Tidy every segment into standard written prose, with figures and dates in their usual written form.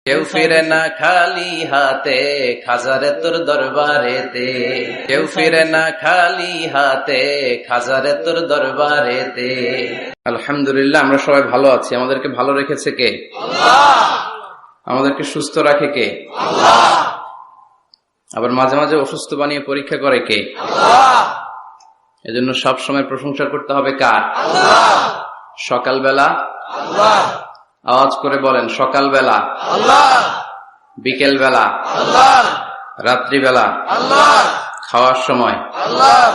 কেউ ফিরে না খালি হাতে খাজারে তোর দরবারেতে, কেউ ফিরে না খালি হাতে খাজারে তোর দরবারেতে। আলহামদুলিল্লাহ, আমরা সবাই ভালো আছি। আমাদেরকে ভালো রেখেছে কে? আল্লাহ। আমাদেরকে সুস্থ রাখে কে? আল্লাহ। আবার মাঝে মাঝে অসুস্থ বানিয়ে পরীক্ষা করে কে? আল্লাহ। এজন্য সব সময় প্রশংসা করতে হবে কার? আল্লাহ। সকালবেলা আল্লাহ, আওয়াজ করে বলেন সকালবেলা আল্লাহ, বিকেল বেলা আল্লাহ, রাত্রিবেলা আল্লাহ, খাওয়ার সময় আল্লাহ,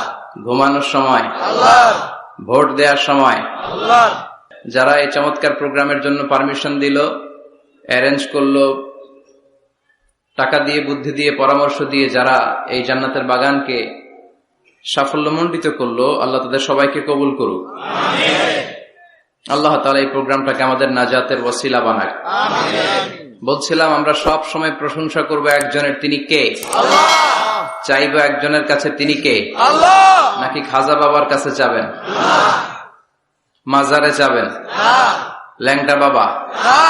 ঘুমানোর সময় আল্লাহ, ভোট দেওয়ার সময় আল্লাহ। যারা এই চমৎকার প্রোগ্রামের জন্য পারমিশন দিল, অ্যারেঞ্জ করলো, টাকা দিয়ে বুদ্ধি দিয়ে পরামর্শ দিয়ে যারা এই জান্নাতের বাগানকে সাফল্যমণ্ডিত করলো, আল্লাহ তাদের সবাইকে কবুল করুক। আমিন। আল্লাহ তাআলা এই প্রোগ্রামটাকে আমাদের নাজাতের ওসিলা বানাক। আমিন। বলছিলাম আমরা সব সময় প্রশংসা করব একজনের, তিনি কে? আল্লাহ। চাইবো একজনের কাছে, তিনি কে? আল্লাহ। নাকি খাজা বাবার কাছে যাবেন? না। মাজারে যাবেন? না। ল্যাংটা বাবা? না।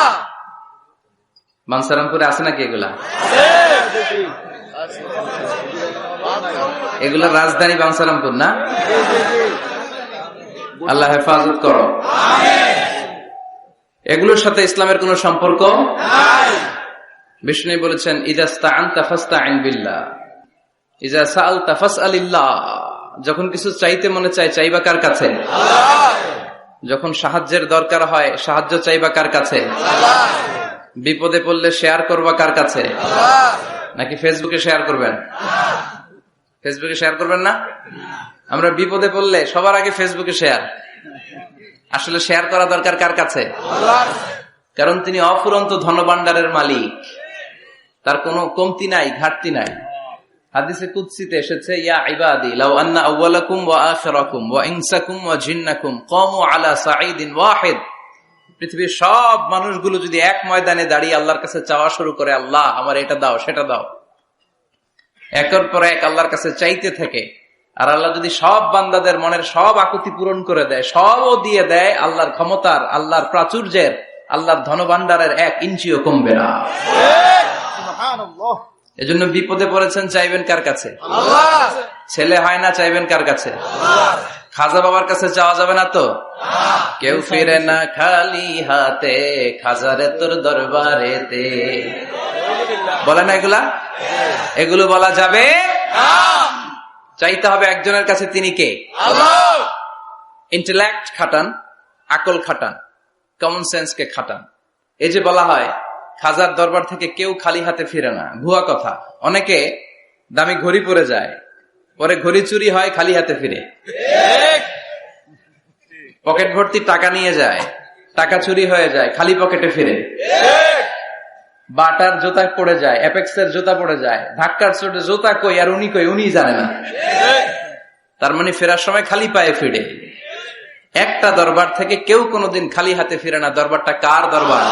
বানসারামপুরে আছে নাকি এগুলা? এগুলা রাজধানী বানসারামপুর না? আল্লাহ হেফাজত করো। এগুলোর সাথে ইসলামের কোন সম্পর্ক নাই। বিষ্ণু বলেছেন ইযা ইসতাআনতা ফাসতাইন বিল্লাহ, ইযা সাআলতা ফাসআলিল্লাহ। যখন কিছু চাইতে মনে চায়, চাইবা কার কাছে? আল্লাহ। যখন সাহায্যের দরকার হয়, সাহায্য চাইবা কার কাছে? আল্লাহ। বিপদে পড়লে শেয়ার করবা কার কাছে? আল্লাহ। নাকি ফেসবুকে শেয়ার করবেন? ফেসবুকে শেয়ার করবেন না? আমরা বিপদে পড়লে সবার আগে ফেসবুকে শেয়ার। আসলে শেয়ার করা দরকার কার কাছে? আল্লাহ। কারণ তিনি অফুরন্ত ধনভাণ্ডারের মালিক, তার কোনো কমতি নাই, ঘাটতি নাই। হাদিসে কুদসিতে এসেছে, ইয়া ইবাদি লাউ আন্না আউওয়ালাকুম ওয়া আখিরাকুম ওয়া ইনসাকুম ওয়া জিন্নাকুম কামু আলা সাঈদিন ওয়াহিদ। পৃথিবীর সব মানুষগুলো যদি এক ময়দানে দাঁড়িয়ে আল্লাহর কাছে চাওয়া শুরু করে, আল্লাহ আমার এটা দাও সেটা দাও, একের পর এক আল্লাহর কাছে চাইতে থাকে, আর আল্লাহ যদি সব বান্দাদের মনের সব আকুতি পূরণ করে দেয়, সবও দিয়ে দেয়, আল্লাহর ক্ষমতার, আল্লাহর প্রাচুর্যের, আল্লাহর ধনভাণ্ডারের 1 ইঞ্চিও কমবে না। এজন্য বিপদে পড়েছেন, চাইবেন কার কাছে? আল্লাহ। ছেলে হয় না, চাইবেন কার কাছে? আল্লাহ। খাজা বাবার কাছে চাওয়া যাবে না তো? কেউ ফিরে না খালি হাতে খাজারে তোর দরবারেতে। বলে না এগুলা? এগুলো বলা যাবে না। চাইতে হবে একজনের কাছে, তিনি কে? আল্লাহ। ইন্টেলেক্ট খাটান, আকল খাটান, কমন সেন্সকে খাটান। এই যে বলা হয় খাজার দরবার থেকে কেউ খালি হাতে ফিরে না, ভুয়া কথা। অনেকে দামি ঘড়ি পরে যায়, পরে ঘড়ি চুরি হয়, খালি হাতে ফিরে। পকেট ভর্তি টাকা নিয়ে যায়, টাকা চুরি হয়ে যায়, খালি পকেটে ফিরে। বাটার জুতা পড়ে যায়, অ্যাপেক্সের জুতা পড়ে যায়, ধাক্কার চোটে জুতা কই আর উনি কই, উনি জানে না। তার মানে ফেরার সময় খালি পায়ে ফিরে। একটা দরবার থেকে কেউ কোনোদিন খালি হাতে ফিরে না। দরবারটা কার দরবার?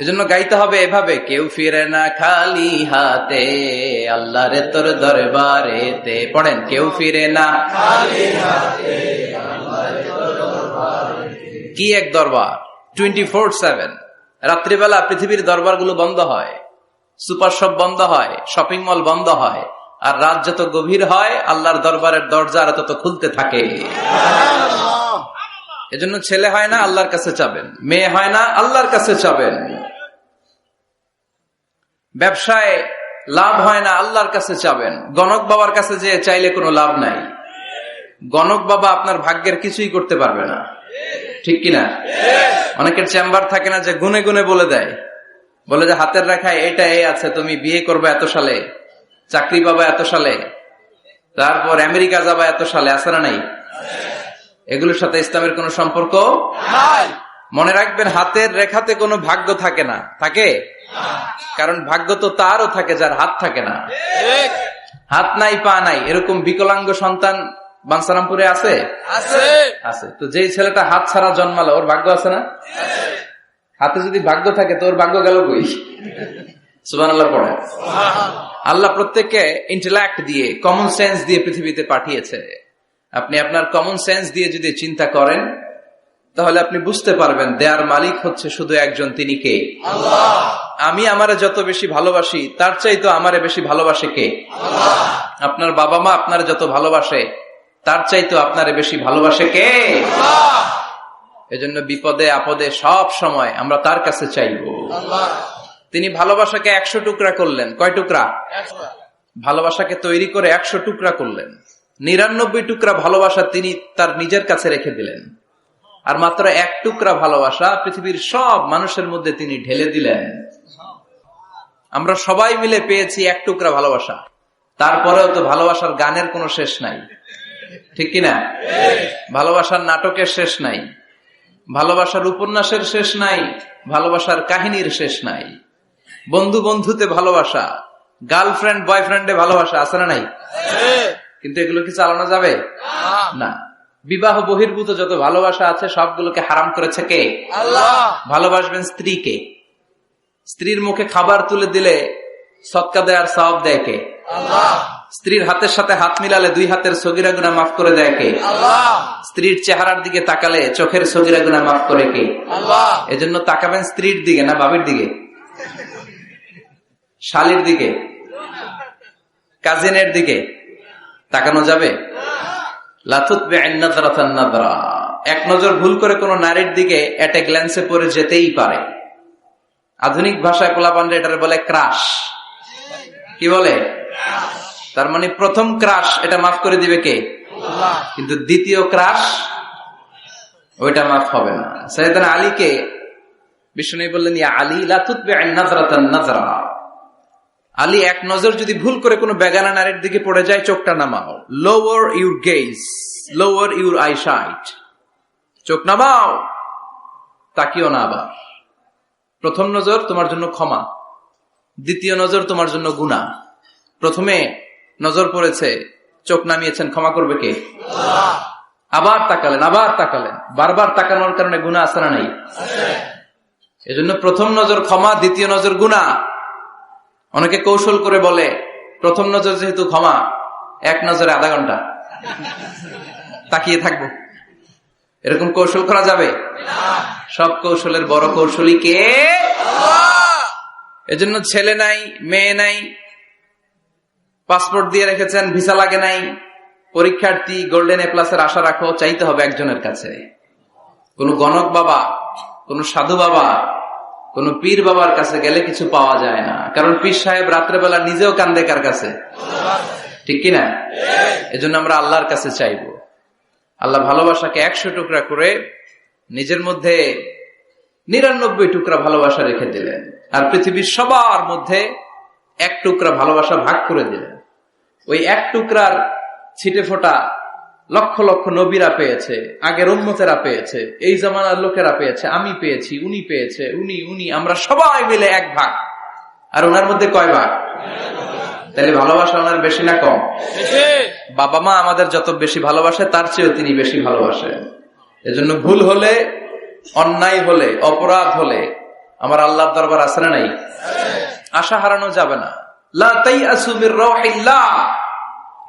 এজন্য গাইতে হবে এভাবে, কেউ ফিরে না খালি হাতে আল্লাহ রে তোর দরবারেতে। পড়েন, কেউ ফিরে না খালি হাতে আল্লাহ রে তোর দরবারেতে। কি এক দরবার! 24/7। রাত্রিবেলা পৃথিবীর দরবারগুলো বন্ধ হয়, সুপার শপ বন্ধ হয়, শপিং মল বন্ধ হয়, আর রাত যত গভীর হয় আল্লাহর দরবারের দরজা তত খুলতে থাকে। এজন্য ছেলে হয় না, আল্লাহর কাছে চাবেন। মেয়ে হয় না, আল্লাহর কাছে চাবেন। ব্যবসায় লাভ হয় না, আল্লাহর কাছে চাবেন। গণক বাবার কাছে যে চাইলে কোনো লাভ নাই। গণক বাবা আপনার ভাগ্যের কিছুই করতে পারবে না, ঠিক কিনা? অনেকের চেম্বার থাকে না যে গুনে গুনে বলে দেয়, বলে যে হাতের রেখায় এটা এই আছে, তুমি বিয়ে করবে এত সালে, চাকরি পাবা এত সালে, তারপর আমেরিকা যাবা এত সালে। আছে না নাই? এগুলোর সাথে ইসলামের কোন সম্পর্ক নাই। মনে রাখবেন, হাতের রেখাতে কোনো ভাগ্য থাকে না। থাকে? কারণ ভাগ্য তো তারও থাকে যার হাত থাকে না। হাত নাই, পা নাই, এরকম বিকলাঙ্গ সন্তান বানসারামপুরে আছে? আছে। তো যেই ছেলেটা হাত ছাড়া জন্মালো, ওর ভাগ্য আছে না? হাতে যদি ভাগ্য থাকে তো ওর ভাগ্য গেল কই? সুবহানাল্লাহ পড়ে। আল্লাহ প্রত্যেককে ইন্টেলেক্ট দিয়ে, কমন সেন্স দিয়ে পৃথিবীতে পাঠিয়েছে। আপনি আপনার কমন সেন্স দিয়ে যদি চিন্তা করেন, তাহলে আপনি বুঝতে পারবেন দেয়ার মালিক হচ্ছে শুধু একজন, তিনি কে? আল্লাহ। আমি আমারে যত বেশি ভালোবাসি তার চাইতো আমারে বেশি ভালোবাসে কে? আল্লাহ। আপনার বাবা মা আপনার যত ভালোবাসে তার চাইতো আপনারে বেশি ভালোবাসে কে? আল্লাহ। এজন্য বিপদে আপদে সব সময় আমরা তার কাছে চাইবো। আল্লাহ। তিনি ভালোবাসাকে 100 টুকরা করলেন। কয় টুকরা? ভালোবাসাকে তৈরি করে 100 টুকরা করলেন। 99 টুকরা ভালোবাসা তিনি তার নিজের কাছে রেখে দিলেন, আর মাত্র 1 টুকরা ভালোবাসা পৃথিবীর সব মানুষের মধ্যে তিনি ঢেলে দিলেন। আমরা সবাই মিলে পেয়েছি 1 টুকরা ভালোবাসা, তারপরেও তো ভালোবাসার গানের কোনো শেষ নাই, ঠিক কিনা? ভালোবাসার নাটকের শেষ নাই, ভালোবাসার উপন্যাসের শেষ নাই, ভালোবাসার কাহিনীর শেষ নাই। বন্ধু বন্ধুতে ভালোবাসা, গার্লফ্রেন্ড বয়ফ্রেন্ডে ভালোবাসা আছে না নাই? কিন্তু এগুলো কি চালানো যাবে? না। বিবাহ বহির্ভূত যত ভালোবাসা আছে সবগুলোকে হারাম করেছে কে? আল্লাহ। ভালোবাসবেন স্ত্রীকে। স্ত্রীর মুখে খাবার তুলে দিলে সদকা দেয়ার সওয়াব দেয় কে? আল্লাহ। স্ত্রীর হাতের সাথে হাত মিলালে 2 হাতের সগীরা গুনাহ মাফ করে দেয় কে? আল্লাহ। স্ত্রীর চেহারার দিকে তাকালে চোখের সগীরা গুনাহ মাফ করে কে? আল্লাহ। এজন্য তাকাবেন স্ত্রীর দিকে না বাবির দিকে, শালীর দিকে, কাজিনের দিকে তাকানো যাবে? এক নজর ভুল করে কোন নারীর দিকে এট এ গ্ল্যান্সে পড়ে যেতেই পারে। আধুনিক ভাষায় পোলাপান্ডে এটার বলে ক্রাশ। কি বলে? তার মানে প্রথম ক্রাশ এটা মাফ করে দিবে কে? কিন্তু দ্বিতীয় ক্রাশ ওইটা মাফ হবে না। সাইয়েদনা আলীকে বিষ্ণু বললেন, ইয়া আলী লা তুতবি'আন নাযরাতান নাযরা। আলী, এক নজর যদি ভুল করে কোনো বেগানা নারীর দিকে পড়ে যায় চোখটা নামাও। Lower your gaze, lower your eyesight. চোখ নামাও, তাকিও না আবার। প্রথম নজর তোমার জন্য ক্ষমা, দ্বিতীয় নজর তোমার জন্য গুনাহ। প্রথমে নজর পড়েছে, চোখ নামিয়েছেন, ক্ষমা করবে কে? আবার তাকালেন, আবার তাকালেন, বারবার তাকানোর কারণে গুনাহ আছে না নাই? এজন্য প্রথম নজর ক্ষমা, দ্বিতীয় নজর গুনাহ। অনেকে কৌশল করে বলে প্রথম নজর যেহেতু ক্ষমা, 1 নজরে আধা ঘন্টা তাকিয়ে থাকবো। এরকম কৌশল করা যাবে? সব কৌশলের বড় কৌশলী কে? এজন্য ছেলে নাই, মেয়ে নাই, পাসপোর্ট দিয়ে রেখেছেন, ভিসা লাগে নাই, পরীক্ষার্থী, গোল্ডেন এ প্লাসের আশা রাখো, চাইতে হবে একজনের কাছে। কোন গণক বাবা, কোন সাধু বাবা, কোন পীর বাবার কাছে গেলে কিছু পাওয়া যায় না। কারণ পীর সাহেব রাত্রেবেলা নিজেও কান্দে কার কাছে, ঠিক কিনা? এজন্য আমরা আল্লাহর কাছে চাইবো। আল্লাহ ভালোবাসাকে 100 টুকরা করে নিজের মধ্যে 99 টুকরা ভালোবাসা রেখে দিলেন, আর পৃথিবীর সবার মধ্যে 1 টুকরা ভালোবাসা ভাগ করে দিলেন। ওই 1 টুকরার ছিটে ফোটা লক্ষ লক্ষ নবীরা পেয়েছে, আগের উম্মতেরা পেয়েছে, এই জামানার লোকেরা পেয়েছে, আমি পেয়েছি, উনি পেয়েছে, উনি, আমরা সবাই মিলে 1 ভাগ। আর ওনার মধ্যে কয় ভাগ? তাহলে ভালোবাসা ওনার বেশি না কম? বাবা মা আমাদের যত বেশি ভালোবাসে তার চেয়েও তিনি বেশি ভালোবাসেন। এজন্য ভুল হলে, অন্যায় হলে, অপরাধ হলে আমার আল্লাহর দরবার আছে না নাই? আশা হারানো যাবে না। লা তাইয়াসু মির রাহিল্লাহ,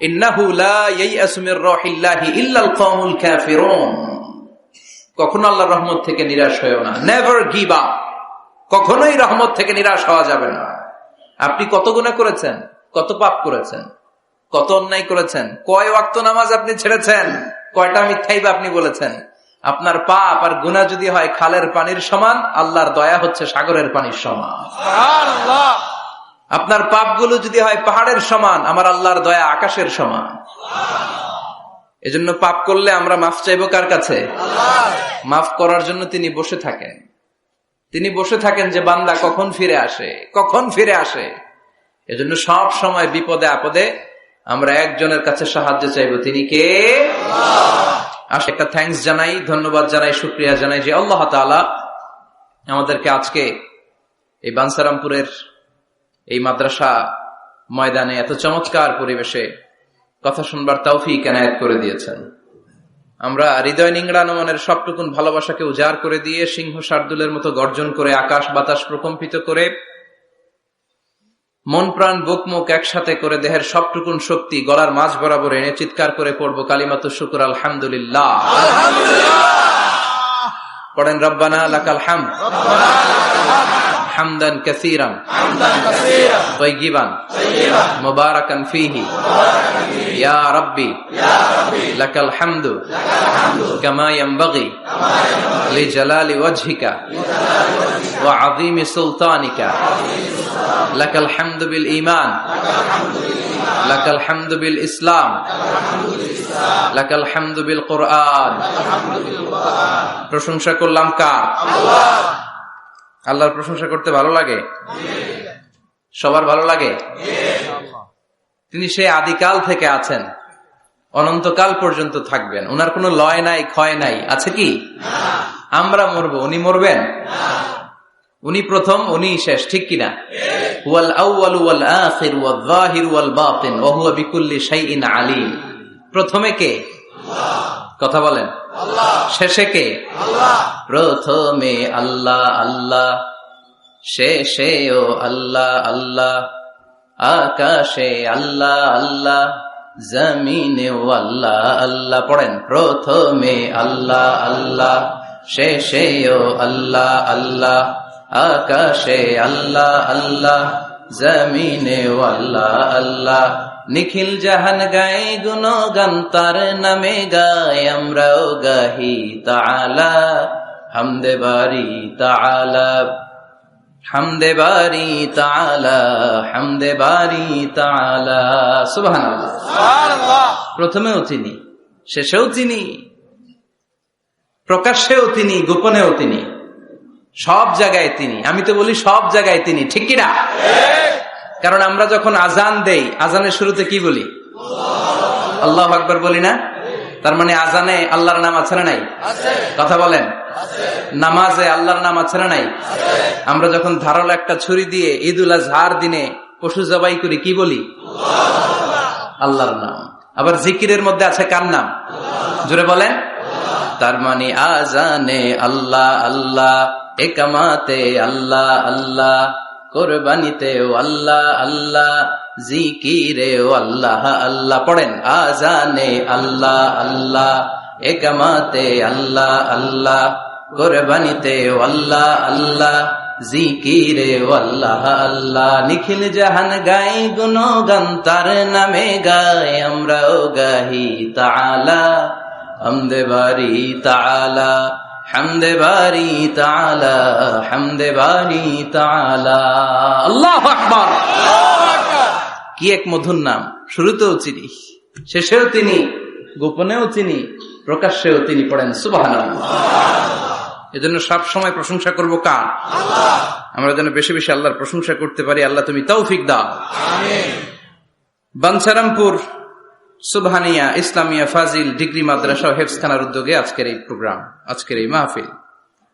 ইন্নাহু লা ইয়াইয়াসু মির রাহিল্লাহি ইল্লাল কওমুল কাফিরুন। কখনো আল্লাহর রহমত থেকে নিরাশ হয়ো না। Never give up. কখনোই রহমত থেকে নিরাশ হওয়া যাবে না। আপনি কত গুনাহ করেছেন, কত পাপ করেছেন, কত অন্যায় করেছেন, কয় ওয়াক্ত নামাজ আপনি ছেড়েছেন, কয়টা মিথ্যাইবা আপনি বলেছেন। আপনার পাপ আর গুনাহ যদি হয় খালের পানির সমান, আল্লাহর দয়া হচ্ছে সাগরের পানির সমান। সুবহানাল্লাহ। আপনার পাপগুলো যদি হয় পাহাড়ের সমান, আমার আল্লাহর দয়া আকাশের সমান। এজন্য পাপ করলে আমরা মাফ চাইবো কার কাছে? মাফ করার জন্য তিনি বসে থাকেন। তিনি বসে থাকেন যে বান্দা কখন ফিরে আসে, কখন ফিরে আসে। এজন্য সব সময় বিপদে আপদে আমরা একজনের কাছে সাহায্য চাইবো, তিনি কে? আল্লাহ। একটা থ্যাঙ্কস জানাই, ধন্যবাদ জানাই, শুকরিয়া জানাই যে আল্লাহ তাআলা আমাদেরকে আজকে এই বানসারামপুরের এই মাদ্রাসা ময়দানে এত চমৎকার পরিবেশে কথা শুনবার তৌফিক এনায়েত করে দিয়েছেন। আমরা হৃদয় নিংড়ানো মনের সবটুকুন ভালোবাসাকে উজাড় করে দিয়ে সিংহ শার্দুলের মতো গর্জন করে আকাশ বাতাস প্রকম্পিত করে মন প্রাণ বুক মুখ একসাথে করে দেহের সবটুকুন শক্তি গলার মাঝ বরাবর এনে চিৎকার করে পড়বো কালিমাতুশ শুকর আলহামদুলিল্লাহ। পড়েন রব্বানা লাকাল হামদ হামদান কাসীরান তাইয়িবান মুবারাকান ফীহি ইয়া রাব্বি লাকাল হামদু কামা ইয়ানবাগি লিজালালি ওয়াজহিকা ওয়া আযীমি সুলতানিকা লাকাল হামদু বিল ঈমান লাকাল হামদু বিল ইসলাম লাকাল হামদু বিল কুরআন। প্রশংসা করলাম কার? আল্লাহর প্রশংসা করতে ভালো লাগে? সবার ভালো লাগে? তিনি সেই আদিকাল থেকে আছেন, অনন্তকাল পর্যন্ত থাকবেন। ওনার কোনো লয় নাই, ক্ষয় নাই, আছে কি? আমরা মরবো, উনি মরবেন? উনি প্রথম, উনি শেষ, ঠিক কিনা? হুয়াল আউয়ালু ওয়াল আখির ওয়াল যাহিরু ওয়াল বাতিন ওয়া হুয়া বিকুল্লি শাইইন আলীম। প্রথমে কে? কথা বলেন। শেষে কে? প্রথমে আল্লাহ আল্লাহ, শেষেও আল্লাহ আল্লাহ, আকাশে আল্লাহ আল্লাহ, জমিনেও আল্লাহ আল্লাহ। পড়েন প্রথমে আল্লাহ আল্লাহ, শেষেও আল্লাহ আল্লাহ, আকাশে আল্লাহ আল্লাহ, জমিনেও আল্লাহ আল্লাহ। নিখিল জাহান গায়ে গুণগান তার নামে গায়, আমরাও গাহি তাআলা হামদে বারি তাআলা, হামদে বারি তাআলা, হামদে বারি তাআলা। সুবহানাল্লাহ, সুবহানাল্লাহ। প্রথমেও তিনি, শেষেও তিনি, প্রকাশ্যেও তিনি, গোপনেও তিনি, সব জায়গায় তিনি। আমি তো বলি সব জায়গায় তিনি, ঠিক কিনা? কারণ আমরা যখন আজান দেই, আজানের শুরুতে কি বলি? আল্লাহু আকবার বলি না? তার মানে আজানে আল্লাহর নাম আছে না নাই? কথা বলেন। নামাজে আল্লাহর নাম আছে না নাই? আমরা যখন ধারালো একটা ছুরি দিয়ে ঈদুল আজহার দিনে পশু জবাই করি, কি বলি? আল্লাহর নাম। আবার জিকিরের মধ্যে আছে কার নাম? জোরে বলেন। তার মানে আজানে আল্লাহ আল্লাহ, একামাতে আল্লাহ আল্লাহ, কোরবানিতেও আল্লাহ আল্লাহ, জিকিরেও আল্লাহ আল্লাহ। পড়েন আজানে আল্লাহ আল্লাহ, একামাতে আল্লাহ আল্লাহ, কোরবানিতেও আল্লাহ আল্লাহ, জিকিরেও আল্লাহ আল্লাহ। নিখিল জাহান গাই গুণগান তার নামে গায়, আমরাও গাহি তাআলা হামদে বারি তাআলা, হামদে বারি তাআলা, হামদে বারি তাআলা। আল্লাহু আকবার। কি এক মধুর নাম! শুরুতেও তিনি, শেষেও তিনি, গোপনেও তিনি, প্রকাশ্যেও তিনি। পড়েন সুবহানাল্লাহ। এজন্য সব সময় প্রশংসা করব কার? আল্লাহ। আমরা যেন বেশি বেশি আল্লাহর প্রশংসা করতে পারি। আল্লাহ তুমি তৌফিক দাও। আমিন। বাঞ্ছারামপুর সুবহানিয়া ইসলামিয়া ফাজিল ডিগ্রি মাদ্রাসা ও হেফজখানার উদ্যোগে আজকের এই প্রোগ্রাম, আজকের এই মাহফিল।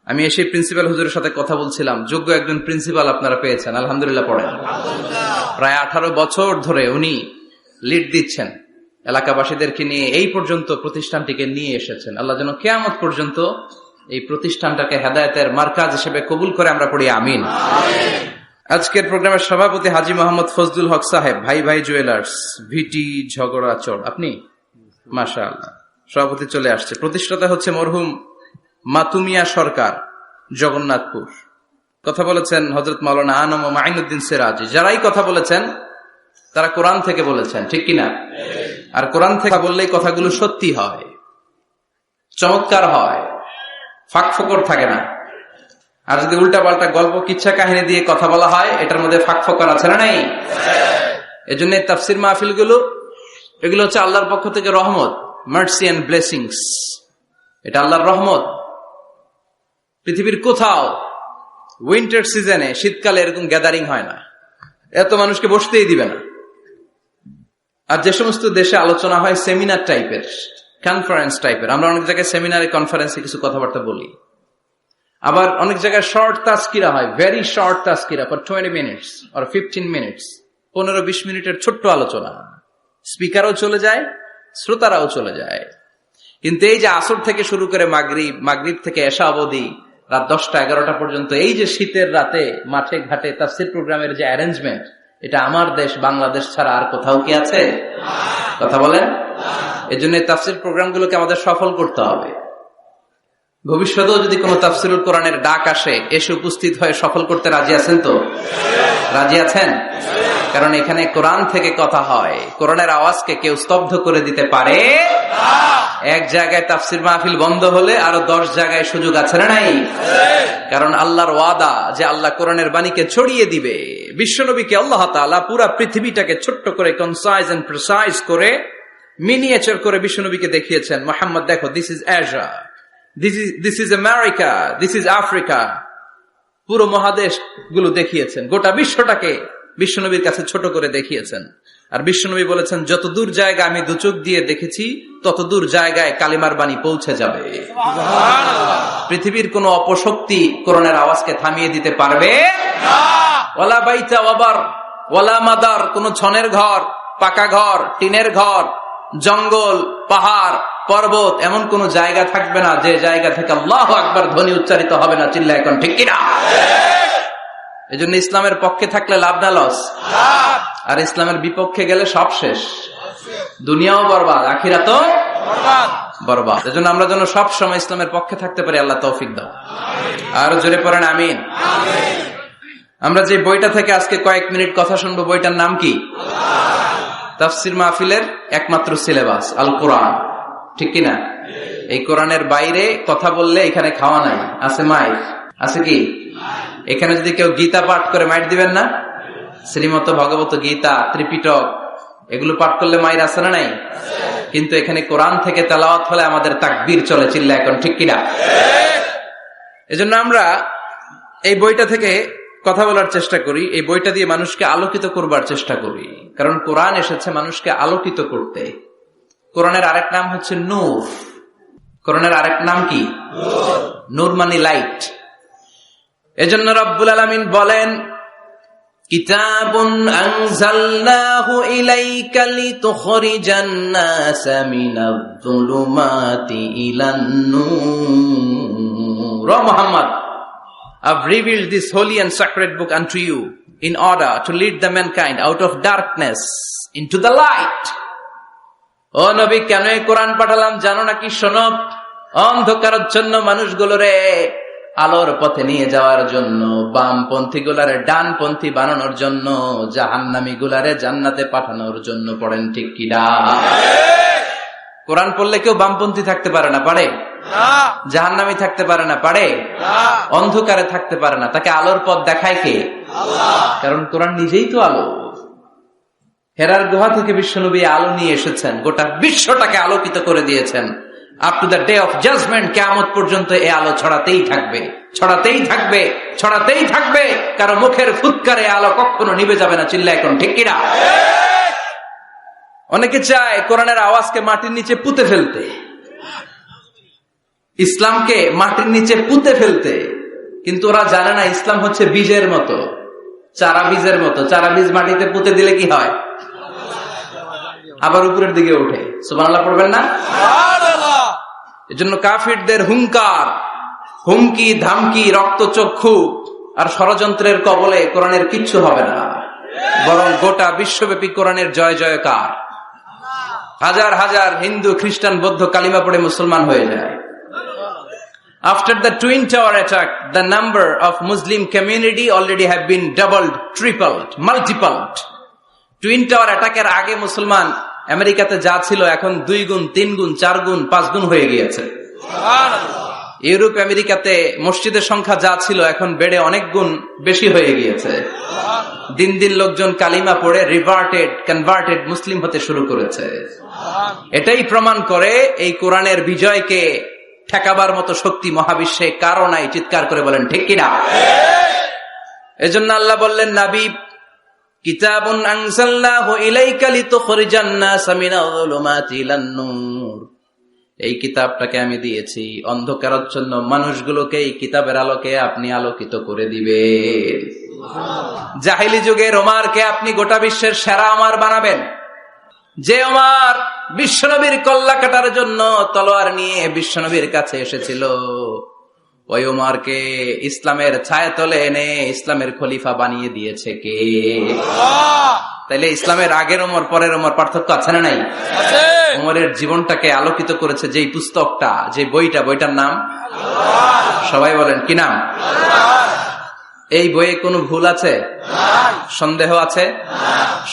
আমি এসে প্রিন্সিপাল হুজুরের সাথে কথা বলছিলাম। যোগ্য একজন প্রিন্সিপাল আপনারা পেয়েছেন, আলহামদুলিল্লাহ। পড়েন। প্রায় 18 বছর ধরে উনি লিড দিচ্ছেন, এলাকাবাসীদেরকে নিয়ে এই পর্যন্ত প্রতিষ্ঠানটিকে নিয়ে এসেছেন। আল্লাহ যেন কিয়ামত পর্যন্ত এই প্রতিষ্ঠানটাকে হেদায়েতের মার্কাজ হিসেবে কবুল করে, আমরা পড়ি আমিন। আজকের প্রোগ্রামের সভাপতি হাজী মোহাম্মদ ফজলুল হক সাহেব, ভাই ভাই জুয়েলার্স, ভিটি ঝগড়াচড়। আপনি মাশাআল্লাহ, সভাপতি চলে আসছে। প্রতিষ্ঠাতা হচ্ছে মরহুম মাতুমিয়া সরকার, জগন্নাথপুর। কথা বলেছেন হযরত মাওলানা আনম ও মাইনুদ্দিন সিরাজি। যারাই কথা বলেছেন তারা কোরআন থেকে বলেছেন, ঠিক কিনা? আর কোরআন থেকে বললেই কথাগুলো সত্যি হয়, চমৎকার হয়, ফাঁক ফোকর থাকে না। আর যদি উল্টা পাল্টা গল্প কিচ্ছা কাহিনী দিয়ে কথা বলা হয়, এটার মধ্যে ফাঁক ফোকর আছে না নাই? এজন্য তাফসির মাহফিল গুলো, এগুলো হচ্ছে আল্লাহর পক্ষ থেকে রহমত, মার্সি এন্ড ব্লেসিংস। এটা আল্লাহর রহমত। পৃথিবীর কোথাও উইন্টার সিজনে, শীতকালে এরকম গ্যাদারিং হয় না, এত মানুষকে বসতেই দিবে না। আর যে সমস্ত দেশে আলোচনা হয় সেমিনার টাইপের, কনফারেন্স টাইপের, আমরা অনেক জায়গায় সেমিনারে, কনফারেন্সে কিছু কথাবার্তা বলি। আবার অনেক জায়গায় শর্ট তাজকিরা হয়, ভেরি শর্ট তাজকিরা ফর 20 মিনিটস আর 15 মিনিটস, 15-20 মিনিটের ছোট্ট আলোচনা। স্পিকারও চলে যায়, শ্রোতারাও চলে যায়। কিন্তু এই যে আসর থেকে শুরু করে মাগরিব, মাগরিব থেকে এশা অবধি রাত 10টা-11টা পর্যন্ত, এই যে শীতের রাতে মাঠে ঘাটে তাফসীর প্রোগ্রামের যে অ্যারেঞ্জমেন্ট, এটা আমার দেশ বাংলাদেশ ছাড়া আর কোথাও কি আছে? কথা বলেন। এই জন্য তাফসীর প্রোগ্রামগুলোকে আমাদের সফল করতে হবে। ভবিষ্যতেও যদি কোনো তাফসিরুল কোরআনের ডাক আসে, এসে উপস্থিত হয়ে সফল করতে রাজি আছেন তো? রাজি আছেন? কারণ এখানে কোরআন থেকে কথা হয়। কোরআনের আওয়াজকে কেউ স্তব্ধ করে দিতে পারে? এক জায়গায় তাফসির মাহফিল বন্ধ হলে আরো 10 জায়গায় সুযোগ আছে না নাই? কারণ আল্লাহর ওয়াদা যে আল্লাহ কোরআনের বাণীকে ছড়িয়ে দিবে। বিশ্বনবীকে আল্লাহ তাআলা পুরা পৃথিবীটাকে ছোট্ট করে কনসাইজ এন্ড প্রিসাইজ করে মিনিয়েচার করে বিশ্বনবীকে দেখিয়েছেন, মুহাম্মদ দেখো, this is Asia, this is America, this is Africa. পুরো মহাদেশ গুলো দেখিয়েছেন, গোটা বিশ্বটাকে বিশ্বনবীর কাছে ছোট করে দেখিয়েছেন। আর বিশ্বনবী বলেছেন, যত দূর জায়গা আমি দুচোখ দিয়ে দেখেছি তত দূর জায়গায় কালিমার বাণী পৌঁছে যাবে। পৃথিবীর কোন অপশক্তি কোরআনের আওয়াজকে থামিয়ে দিতে পারবে না। ওয়ালা বাইতা ওয়াবার ওয়ালা মাদার, কোন ছনের ঘর, পাকা ঘর, টিনের ঘর, জঙ্গল, পাহাড়, পর্বত, এমন কোন জায়গা থাকবে না যে জায়গা থেকে আল্লাহু আকবার ধ্বনি উচ্চারিত হবে না। চিল্লায় এখন ঠিক কিনা? এজন্য ইসলামের পক্ষে থাকলে লাভ না লস? আর ইসলামের বিপক্ষে গেলে সব শেষ, দুনিয়াও বরবাদ, আখিরাতও বরবাদ। এজন্য আমরা যেন সব সময় ইসলামের পক্ষে থাকতে পারি, আল্লাহ তৌফিক দাও। আর জোরে পড়েন আমিন। আমরা যে বইটা থেকে আজকে কয়েক মিনিট কথা শুনবো, বইটার নাম কি? তাফসির মাহফিলের একমাত্র সিলেবাস আল কোরআন, ঠিক কিনা? এই কোরআনের বাইরে কথা বললে এখানে খাওয়া নাই, আছে মাইক, আছে কি? এখানে যদি কেউ গীতা পাঠ করে মাইট দিবেন না? শ্রীমত ভগবত গীতা, ত্রিপিটক, এগুলো পাঠ করলে মাইর আছে না নাই? কিন্তু এখানে কোরআন থেকে তেলাওয়াত হলে আমাদের তাকবীর চলে। চিল্লা এখন ঠিক কিনা? এজন্য আমরা এই বইটা থেকে কথা বলার চেষ্টা করি, এই বইটা দিয়ে মানুষকে আলোকিত করবার চেষ্টা করি। কারণ কোরআন এসেছে মানুষকে আলোকিত করতে। কোরআনের আরেক নাম হচ্ছে নূর। কোরআনের আরেক নাম কি? নূর মানে লাইট। এজন্য রব্বুল আলামিন বলেন, কিতাবুন আনজালনাহু ইলাইকা লিতুখরিজান নাসা মিনায-যুলুমাতি ইলান-নূর। ও Muhammad, I've revealed this holy and sacred book unto you in order to lead the mankind out of darkness into the light. ও নবী, কেন এই কোরআন পাঠালাম জানো নাকি? শোনো, অন্ধকারাচ্ছন্ন মানুষগুলোরে আলোর পথে নিয়ে যাওয়ার জন্য, বামপন্থী গুলারে ডানপন্থী বানানোর জন্য, জাহান্নামী গুলারে জান্নাতে পাঠানোর জন্য। পড়েন ঠিক কিনা? কোরআন পড়লে কেউ বামপন্থী থাকতে পারে না, পারে? জাহান্নামী থাকতে পারে না, পারে? অন্ধকারে থাকতে পারে না। তাকে আলোর পথ দেখায় কে? কারণ কোরআন নিজেই তো আলো। হেরার গুহা থেকে বিশ্বনবী আলো নিয়ে এসেছেন, গোটা বিশ্বটাকে আলোকিত করে দিয়েছেন। Up to the day of judgement, কিয়ামত পর্যন্ত এই আলো ছড়াতেই থাকবে, ছড়াতেই থাকবে, ছড়াতেই থাকবে। কারো মুখের ফুৎকারে আলো কখনো নিভে যাবে না। চিল্লা এখন ঠিক কিনা? অনেকে চায় কোরআনের আওয়াজকে মাটির নিচে পুঁতে ফেলতে, ইসলামকে মাটির নিচে পুঁতে ফেলতে। কিন্তু ওরা জানে না ইসলাম হচ্ছে বীজের মতো, চারা বীজের মতো। চারা বীজ মাটিতে পুঁতে দিলে কি হয়? আবার উপরের দিকে ওঠে। সুবহানাল্লাহ পড়বেন না? এজন্য কাফিরদের হুঙ্কার, হুমকি, ধামকি, রক্তচক্ষু আর ষড়যন্ত্রের কবলে কোরআনের কিচ্ছু হবে না, বরং গোটা বিশ্বব্যাপী কোরআনের জয় জয়কার। হাজার হাজার হিন্দু, খ্রিস্টান, বৌদ্ধ কালিমা পড়ে মুসলমান হয়ে যায়। After the Twin Tower attack, the number of Muslim community already have been doubled, tripled, multiplied. Twin Tower attack এর আগে মুসলমান আমেরিকাতে যা ছিল এখন 2 গুণ, 3 গুণ, 4 গুণ, 5 গুণ হয়ে গিয়েছে। ইউরোপ আমেরিকাতে মসজিদের সংখ্যা যা ছিল এখন বেড়ে অনেক গুণ বেশি হয়ে গিয়েছে। দিন দিন লোকজন কালিমা পড়ে কনভার্টেড মুসলিম হতে শুরু করেছে। এটাই প্রমাণ করে এই কোরআনের বিজয়কে ঠেকাবার মতো শক্তি মহাবিশ্বে কারো নাই। চিৎকার করে বলেন ঠিক কিনা? এজন্য আল্লাহ বললেন, নবী, কিতাবুন আনজালনাহু ইলাইকা লিতুখরিজান নাসা মিনায-যুলুমাতি ইলান-নূর। এই কিতাবটাকে আমি দিয়েছি অন্ধকারাচ্ছন্ন মানুষগুলোকে এই কিতাবের আলোকে আপনি আলোকিত করে দিবেন। জাহিলি যুগের ওমরকে আপনি গোটা বিশ্বের সেরা ওমর বানাবেন। যে ওমর বিশ্বনবীর কল্লা কাটার জন্য তলোয়ার নিয়ে বিশ্বনবীর কাছে এসেছিল, ওই ওমরকে ইসলামের ছায়াতলে এনে ইসলামের খলিফা বানিয়ে দিয়েছে কে? তাইলে ইসলামের আগের ওমর পরের ওমর পার্থক্য আছে না নাই? ওমরের জীবনটাকে আলোকিত করেছে যেই পুস্তকটা, যে বইটার নাম সবাই বলেন কি নাম? এই বইয়ে কোনো ভুল আছে? সন্দেহ আছে?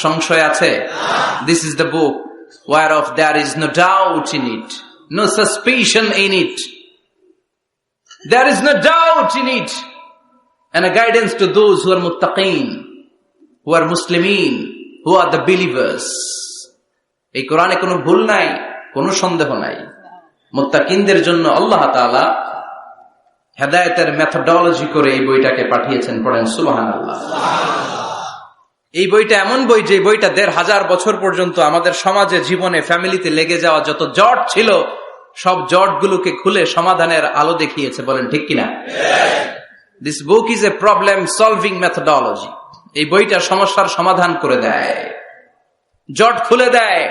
সংশয় আছে? This is the book whereof there is no doubt in it, no suspicion in it. There is no doubt in it, and a guidance to those who are muttaqeen, who are Muslimin, who are the believers. এই কোরআনে কোনো ভুল নাই, কোনো সন্দেহ নাই। মুত্তাকিনদের জন্য আল্লাহ তাআলা হেদায়েতের মেথোডোলজি করে এই বইটাকে পাঠিয়েছেন। পড়েন সুবহানাল্লাহ। এই বইটা এমন বই যে বইটা ১৫০০ বছর পর্যন্ত আমাদের সমাজে, জীবনে, ফ্যামিলিতে লেগে যাওয়া যত জট ছিল সব জটগুলোকে খুলে সমাধানের আলো দেখিয়েছে। বলেন ঠিক কিনা? This book is a problem solving methodology. এই বইটা সমস্যার সমাধান করে দেয়, জট খুলে দেয়,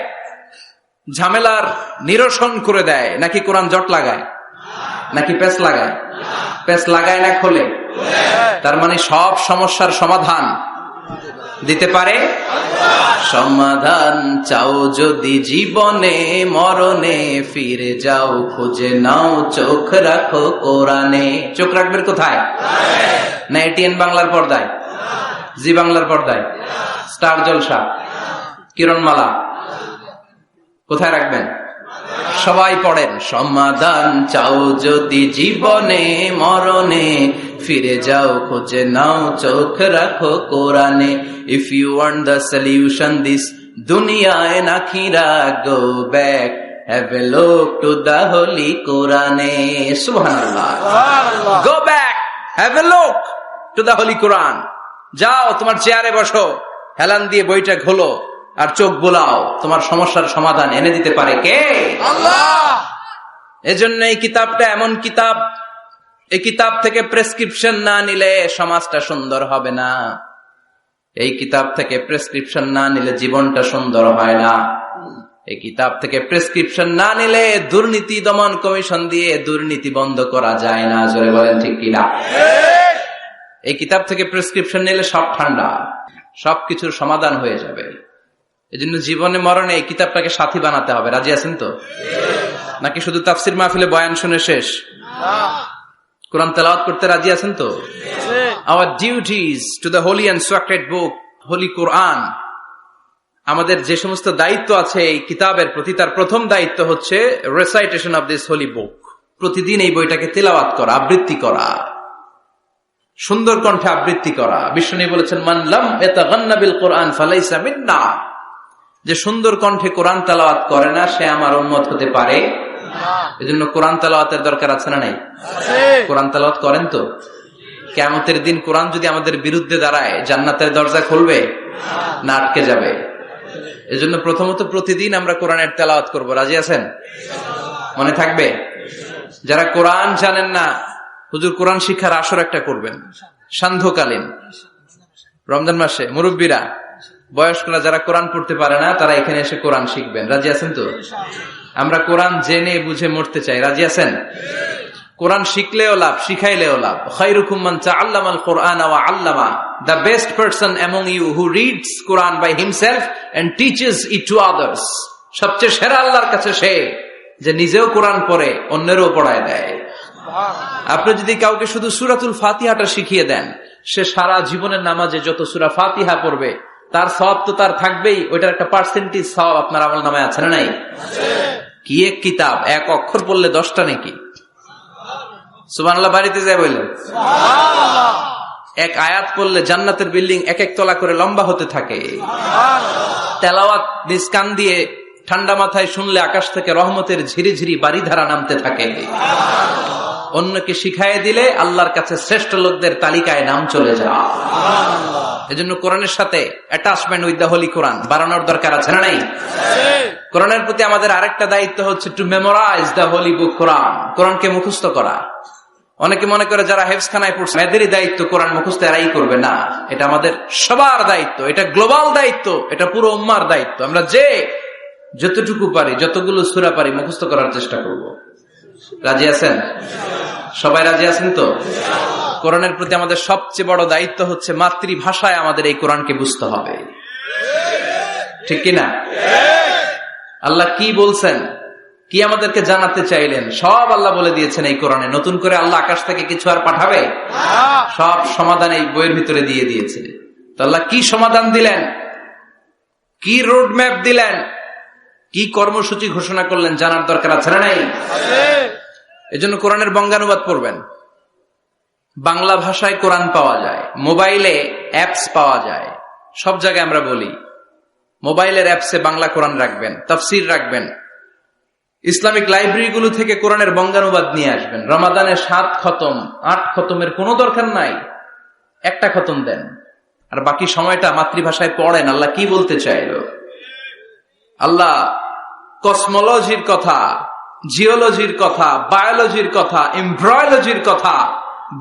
ঝামেলার নিরসন করে দেয়। নাকি কোরআন জট লাগায়? নাকি পেঁচ লাগায়? পেঁচ লাগায় না খোলে? তার মানে সব সমস্যার সমাধান দিতে পারে। সমাধান চাও যদি জীবনে, মরণে ফিরে যাও, খুঁজে নাও, চোখ রাখো কোরআনে। চোখ রাখবেন কোথায়? না এটিএন বাংলার পর্দায়, জি বাংলার পর্দায়, স্টার জলসা, কিরণমালা, কোথায় রাখবেন? সবাই পড়েন। সমাধান চাও যদি জীবনে, মরণে ফিরে যাও, খুঁজে নাও, চোখ রাখো কোরআনে। If you want the solution this dunya and akhirah, go back, have a look to the holy Quran. Subhanallah. Go back, have a look to the holy Quran. যাও তোমার চেয়ারে বসো, হেলান দিয়ে বইটা খোলো আর চোখ বোলাও। তোমার সমস্যার সমাধান এনে দিতে পারে কে? আল্লাহ। এজন্য এই কিতাবটা এমন কিতাব, এই কিতাব থেকে প্রেসক্রিপশন না নিলে সমাজটা সুন্দর হবে না। এই কিতাব থেকে প্রেসক্রিপশন না নিলে জীবনটা সুন্দর হয় না। এই কিতাব থেকে প্রেসক্রিপশন না নিলে দুর্নীতি দমন কমিশন দিয়ে দুর্নীতি বন্ধ করা যায় না। জোরে বলেন ঠিক কিনা? এই কিতাব থেকে প্রেসক্রিপশন নিলে সব ঠান্ডা, সবকিছুর সমাধান হয়ে যাবে। এই জন্য জীবনে মরণে এই কিতাবটাকে সাথী বানাতে হবে। রাজি আছেন তো? নাকি শুধু তাফসির মাহফিলে বয়ান শুনে শেষ? কোরআন তেলাওয়াত করতে রাজি আছেন তো? Our duties to the holy and sacred book, holy Quran. আমাদের যে সমস্ত দায়িত্ব আছে এই কিতাবের প্রতি, তার প্রথম দায়িত্ব হচ্ছে recitation of this holy book. প্রতিদিন এই বইটাকে তেলাওয়াত করা, আবৃত্তি করা, সুন্দর কণ্ঠে আবৃত্তি করা। বিষ্ণু বলেছেন, মান লাম ইয়াতাগান্না বিল কোরআন ফালাইসা মিন্না। যে সুন্দর কণ্ঠে কোরআন তেলাওয়াত করে না, সে আমার উম্মত হতে পারে না। এজন্য কোরআন তেলাওয়াতের দরকার আছে না নাই? কোরআন তেলাওয়াত করেন তো? কিয়ামতের দিন কোরআন যদি আমাদের বিরুদ্ধে দাঁড়ায়, জান্নাতের দরজা খুলবে না আটকে যাবে? এজন্য প্রথমত প্রতিদিন আমরা কোরআনের তেলাওয়াত করব। রাজি আছেন? মনে থাকবে? যারা কোরআন জানেন না, হুজুর কোরআন শিক্ষার আসর একটা করবেন সান্ধ্যকালীন রমজান মাসে। মুরব্বীরা, বয়স্করা যারা কোরআন পড়তে পারে না, তারা এখানে এসে কোরআন শিখবেন। রাজি আছেন তো? আমরা কোরআন জেনে বুঝে মরতে চাই। রাজি আছেন? কোরআন শিখলেও লাভ, শিখাইলেও লাভ। খায়রুকুম মান তাআল্লামাল কুরআনা ওয়া আল্লামা। The best person among you who reads Quran by himself and teaches it to others. সবচেয়ে সেরা আল্লাহর কাছে সে যে নিজেও কোরআন পড়ে, অন্যেরও পড়ায় দেয়। আপনি যদি কাউকে শুধু সূরাতুল ফাতিহাটা শিখিয়ে দেন, সে সারা জীবনের নামাজে যত সূরা ফাতিহা পড়বে তার সওয়াব তো তার থাকবেই। ওইটার একটা পার্সেন্টেজ সওয়াব আপনার আমলনামায় আছে না নাই? কি এক কিতাব! এক অক্ষর পড়লে 10টা নাকি। সুবহানাল্লাহ বাড়িতে যায় বললেন। এক আয়াত পড়লে জান্নাতের বিল্ডিং এক এক তলা করে লম্বা হতে থাকে। তেলাওয়াত নিজ কান দিয়ে ঠান্ডা মাথায় শুনলে আকাশ থেকে রহমতের ঝিরি ঝিরি বাড়িধারা নামতে থাকে। অন্যকে শিখাইয়ে দিলে আল্লাহর কাছে শ্রেষ্ঠ লোকদের তালিকায় নাম চলে যায়। এজন্য কোরআনের সাথে অ্যাটাচমেন্ট উইথ দ্য হোলি কোরআন বাড়ানোর দরকার আছে না নাই? কোরআনের প্রতি আমাদের আরেকটা দায়িত্ব হচ্ছে টু মেমোরাইজ দ্য হোলি বুক কোরআন। কোরআনকে মুখস্থ করা। অনেকে মনে করে যারা হেফজখানায় পড়ছে এদেরই দায়িত্ব কোরআন মুখস্থ, এরাই করবে। না, এটা আমাদের সবার দায়িত্ব। এটা গ্লোবাল দায়িত্ব, এটা পুরো উম্মার দায়িত্ব। আমরা যে যতটুকু পারি, যতগুলো সূরা পারি মুখস্থ করার চেষ্টা করব। রাজি আছেন? সবাই রাজি আছেন তো? কোরআনের প্রতি আমাদের সবচেয়ে বড় দায়িত্ব হচ্ছে মাতৃভাষায় আমাদের এই কোরআনকে বুঝতে হবে। ঠিক কিনা? আল্লাহ কি বলছেন কি আমাদেরকে জানাতে চাইলেন সব আল্লাহ বলে দিয়েছেন এই কোরআনে। নতুন করে আল্লাহ আকাশ থেকে কিছু আর পাঠাবে? সব সমাধান এই বইয়ের ভিতরে দিয়ে দিয়েছে। তো আল্লাহ কি সমাধান দিলেন, কি রোড ম্যাপ দিলেন, কি কর্মসূচি ঘোষণা করলেন জানার দরকার আছে না নাই? এজন্য কোরআনের বঙ্গানুবাদ পড়বেন। বাংলা ভাষায় কোরআন পাওয়া যায়, মোবাইলে অ্যাপস পাওয়া যায়, সব জায়গায় আমরা বলি মোবাইলের অ্যাপসে বাংলা কোরআন রাখবেন, তাফসির রাখবেন। ইসলামিক লাইব্রেরিগুলো থেকে কোরআনের বঙ্গানুবাদ নিয়ে আসবেন। রমাদানে 7 খতম 8 খতমের কোনো দরকার নাই, একটা খতম দেন, আর বাকি সময়টা মাতৃভাষায় পড়েন আল্লাহ কি বলতে চাইল। আল্লাহ কসমোলজির কথা, জিওলজির কথা, বায়োলজির কথা, এমব্রয়োলজির কথা,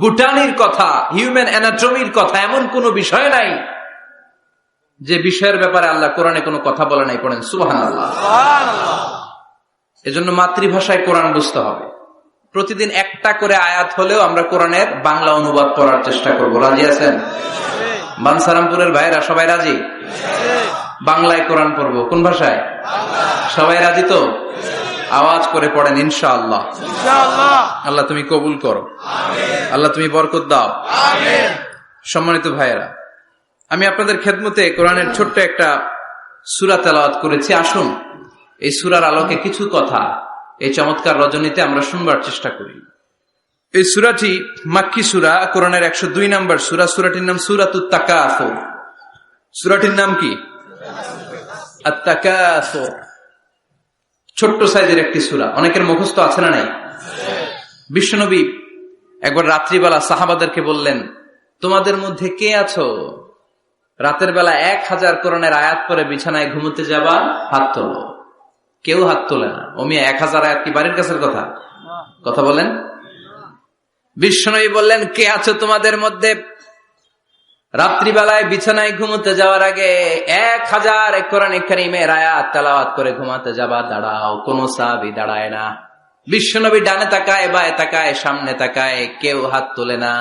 বুটানির কথা, হিউম্যান অ্যানাটমির কথা, এমন কোনো বিষয় নাই যে বিষয়ের ব্যাপারে আল্লাহ কোরআনে কোনো কথা বলে নাই। পড়েন সুবহানাল্লাহ। এজন্য মাতৃভাষায় কোরআন বুঝতে হবে। প্রতিদিন একটা করে আয়াত হলেও আমরা কোরআনের বাংলা অনুবাদ পড়ার চেষ্টা করব। রাজি আছেন? বানসারামপুরের ভাইরা সবাই রাজি? বাংলায় কোরআন পড়বো। কোন ভাষায়? সবাই রাজি তো? আওয়াজ করে পড়েন ইনশাআল্লাহ। আল্লাহ তুমি কবুল করো, আল্লাহ তুমি বরকত দাও। সম্মানিত ভাইয়েরা, আমি আপনাদের খেদমতে কোরআনের ছোট্ট একটা সূরা তেলাওয়াত করেছি। আসুন এই সূরার আলোকে কিছু কথা এই চমৎকার রজনীতে আমরা শুনবার চেষ্টা করি। এই সূরাটি মাক্কি সূরা, কোরআনের 102 নম্বর সূরা। সূরাটির নাম সূরাতুত তাকাসুর। সূরাটির নাম কি? আত-তাকাসুর। ছোট্ট সাইজের একটি সূরা, অনেকের মুখস্থ আছে না নাই? বিশ্বনবী একবার রাত্রিবেলা সাহাবাদেরকে বললেন, তোমাদের মধ্যে কে আছো রাতের বেলা 1000 কোরআনের আয়াত পরে বিছানায় ঘুমোতে যাবা? হাত তোলো। কেউ হাত তোলে না। অমি 1000 আয়াত কি বাড়ির কাছের কথা? কথা বলেন। বিশ্বনবী বললেন, কে আছো তোমাদের মধ্যে রাত্রিবেলায় বিছানায় ঘুমোতে যাওয়ার আগে 1000 কোরআনে কারীমের আয়াত তেলাওয়াত করে ঘুমাতে যাবা? দাঁড়াও। কোন সাহাবী দাঁড়ায় না। বিশ্বনবী ডানে তাকায়, বায়ে তাকায়, সামনে তাকায়, কেউ হাত তোলে না।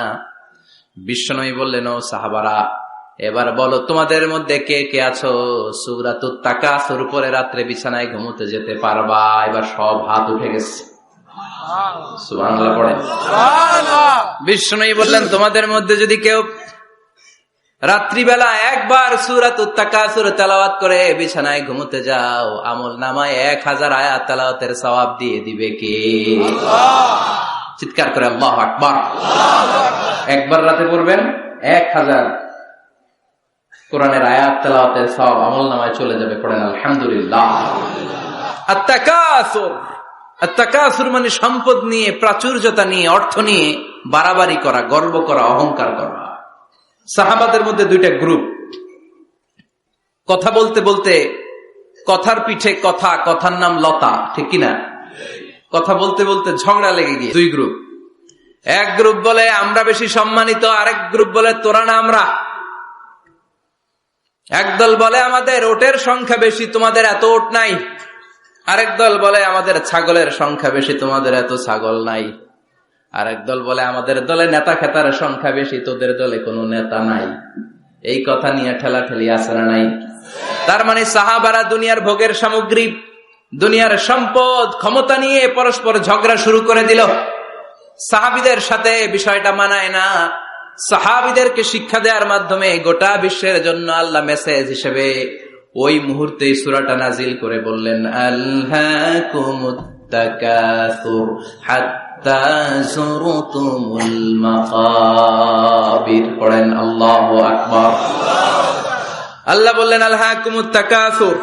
বিশ্বনবী বললেন, ও সাহাবারা, এবার বলো তোমাদের মধ্যে কে কে আছো সূরাতুত তাকাসুর পরে রাত্রে বিছানায় ঘুমোতে যেতে পারবা? এবার সব হাত উঠে গেছে। সুবহানাল্লাহ পড়েন। বিশ্বনবী বললেন, তোমাদের মধ্যে যদি কেউ রাত্রিবেলা একবার সূরাতুত তাকাসুর তেলাওয়াত করে বিছানায় ঘুমোতে যাও, আমল নামায় 1000 আয়াত তেলাওয়াতের সওয়াব দিয়ে দিবে কে? চিৎকার করে আল্লাহু আকবার। একবার রাতে পড়বেন 1000 কোরআনের আয়াত তেলাওয়াতের সওয়াব আমল নামায় চলে যাবে। পড়েন আলহামদুলিল্লাহ। আত-তাকাসুর, আত-তাকাসুর মানে সম্পদ নিয়ে, প্রাচুর্যতা নিয়ে, অর্থ নিয়ে বাড়াবাড়ি করা, গর্ব করা, অহংকার করা। সাহাবাদের মধ্যে 2টা গ্রুপ, কথা বলতে বলতে কথার পিঠে কথা, কথার নাম লতা, ঠিক কিনা? কথা বলতে বলতে ঝগড়া লেগে গিয়ে 2 গ্রুপ। এক গ্রুপ বলে আমরা বেশি সম্মানিত, আরেক গ্রুপ বলে তোরা না আমরা। একদল বলে আমাদের ওটের সংখ্যা বেশি, তোমাদের এত ওট নাই। আরেক দল বলে আমাদের ছাগলের সংখ্যা বেশি, তোমাদের এত ছাগল নাই। আরেক দল বলে আমাদের দলে নেতা খেতার সংখ্যা বেশি, তোদের দলে কোনো নেতা নাই। এই কথা নিয়ে ঠেলাঠেলি আছে না নাই? তার মানে সাহাবারা দুনিয়ার ভোগের সামগ্রী, দুনিয়ার সম্পদ, ক্ষমতা নিয়ে পরস্পর ঝগড়া শুরু করে দিল। সাহাবীদের সাথে বিষয়টা মানায় না। সাহাবীদেরকে শিক্ষা দেওয়ার মাধ্যমে গোটা বিশ্বের জন্য আল্লাহ মেসেজ হিসেবে ওই মুহূর্তে সূরাটা নাজিল করে বললেন, আলহাকুমুত তাকাসুর হাত্তা যুরতুমুল মাকাবির। পড়েন আল্লাহু আকবার। আল্লাহ বললেন, আলহাকুমুত তাকাসুর,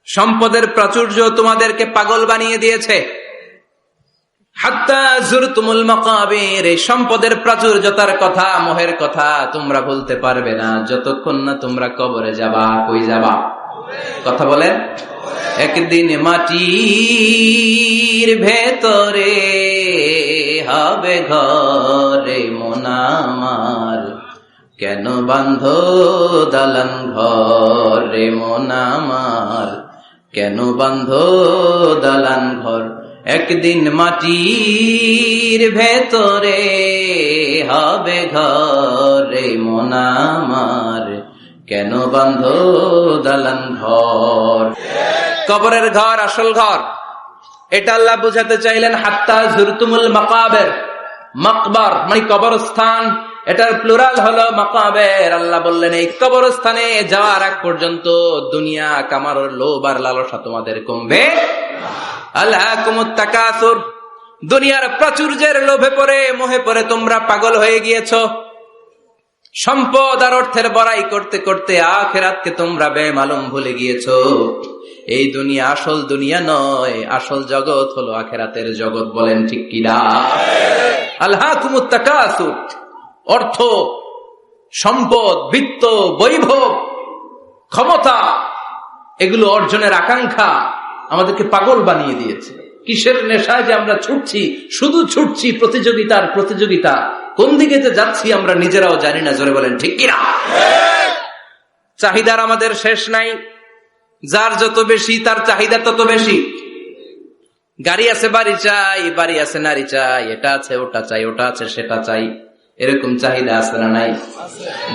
সম্পদের প্রাচুর্য তোমাদেরকে পাগল বানিয়ে দিয়েছে। হাত্তা যুরতুমুল মাকাবির, এই সম্পদের প্রাচুর্যতার কথা, মোহের কথা তোমরা বলতে পারবে না যতক্ষণ না তোমরা কবরে যাবা। কই যাবা? কথা বলেন। একদিন মাটির ভেতরে হবে ঘরে মন আমার, কেন বাঁধো দালান ঘরে মন আমার, কেন বাঁধো দালান ঘর। একদিন মাটির ভেতরে হবে ঘরে মন আমার, কেন বাঁধো দালান ঘর। কবরের ঘর আসল ঘর, এটা আল্লাহ বুঝাতে চাইলেন হাত্তা যুরতুমুল মাকাবির, মাকবার মানে কবরস্থান, এটার প্লুরাল হলো মাকাবের। আল্লাহ বললেন এই কবরস্থানে যাওয়ার আগ পর্যন্ত দুনিয়া কামার লোভ আর লালসা তোমাদের কমবে। আলহাকুমুত তাকাসুর, দুনিয়ার প্রাচুর্যের লোভে পড়ে মোহে পড়ে তোমরা পাগল হয়ে গিয়েছো। সম্পদ আর অর্থের বড়াই করতে করতে আখিরাতকে তোমরা বেমালুম ভুলে গিয়েছো। এই দুনিয়া আসল দুনিয়া নয়, আসল জগৎ হলো আখিরাতের জগৎ। বলেন ঠিক কিনা? আলহাকুমুত তাকাসুর, অর্থ, সম্পদ, বিত্ত, বৈভব, ক্ষমতা, এগুলো অর্জনের আকাঙ্ক্ষা আমাদেরকে পাগল বানিয়ে দিয়েছে। কিসের নেশায় যে আমরা ছুটছি, শুধু ছুটছি প্রতিযোগিতা, কোন দিকে যে যাচ্ছি আমরা নিজেরাও জানি না। জোরে বলেন ঠিক কিনা? চাহিদার আমাদের শেষ নাই, যার যত বেশি তার চাহিদা তত বেশি। গাড়ি আছে বাড়ি চাই, বাড়ি আছে নারী চাই, এটা আছে ওটা চাই, ওটা আছে সেটা চাই, এরকম চাহিদা আছে না নাই?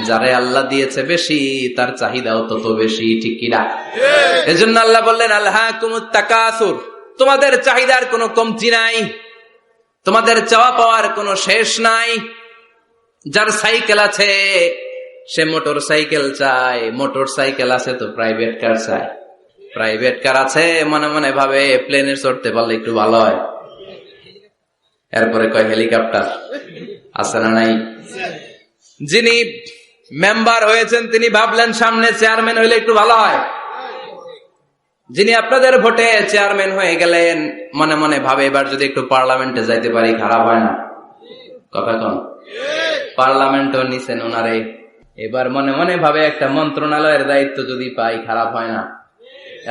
যারে আল্লাহ দিয়েছে বেশি তার চাহিদাও তত বেশি, ঠিক কিনা? এজন্য আল্লাহ বললেন আলহাকুমুত তাকাসুর, তোমাদের চাহিদার কোনো কমতি নাই, তোমাদের চাওয়া পাওয়ার কোনো শেষ নাই। যার সাইকেল আছে সে মোটর সাইকেল চায়, মোটর সাইকেল আছে তো প্রাইভেট কার চায়, প্রাইভেট কার আছে মনে মনে ভাবে প্লেনে চড়তে পারলে একটু ভালো হয়। এরপরে কয় হেলিকপ্টার আছে না নাই? যিনি মেম্বার হয়েছেন তিনি ভাবলেন সামনে চেয়ারম্যান হইলে একটু ভালো হয়। যিনি আপনাদের ভোটে চেয়ারম্যান হয়ে গেলেন মনে মনে ভাবে এবার যদি একটু পার্লামেন্টে যাইতে পারি খারাপ হয় না। কথা কন, পার্লামেন্টও নিছেন ওনারে, এবার মনে মনে ভাবে একটা মন্ত্রণালয়ের দায়িত্ব যদি পাই খারাপ হয় না,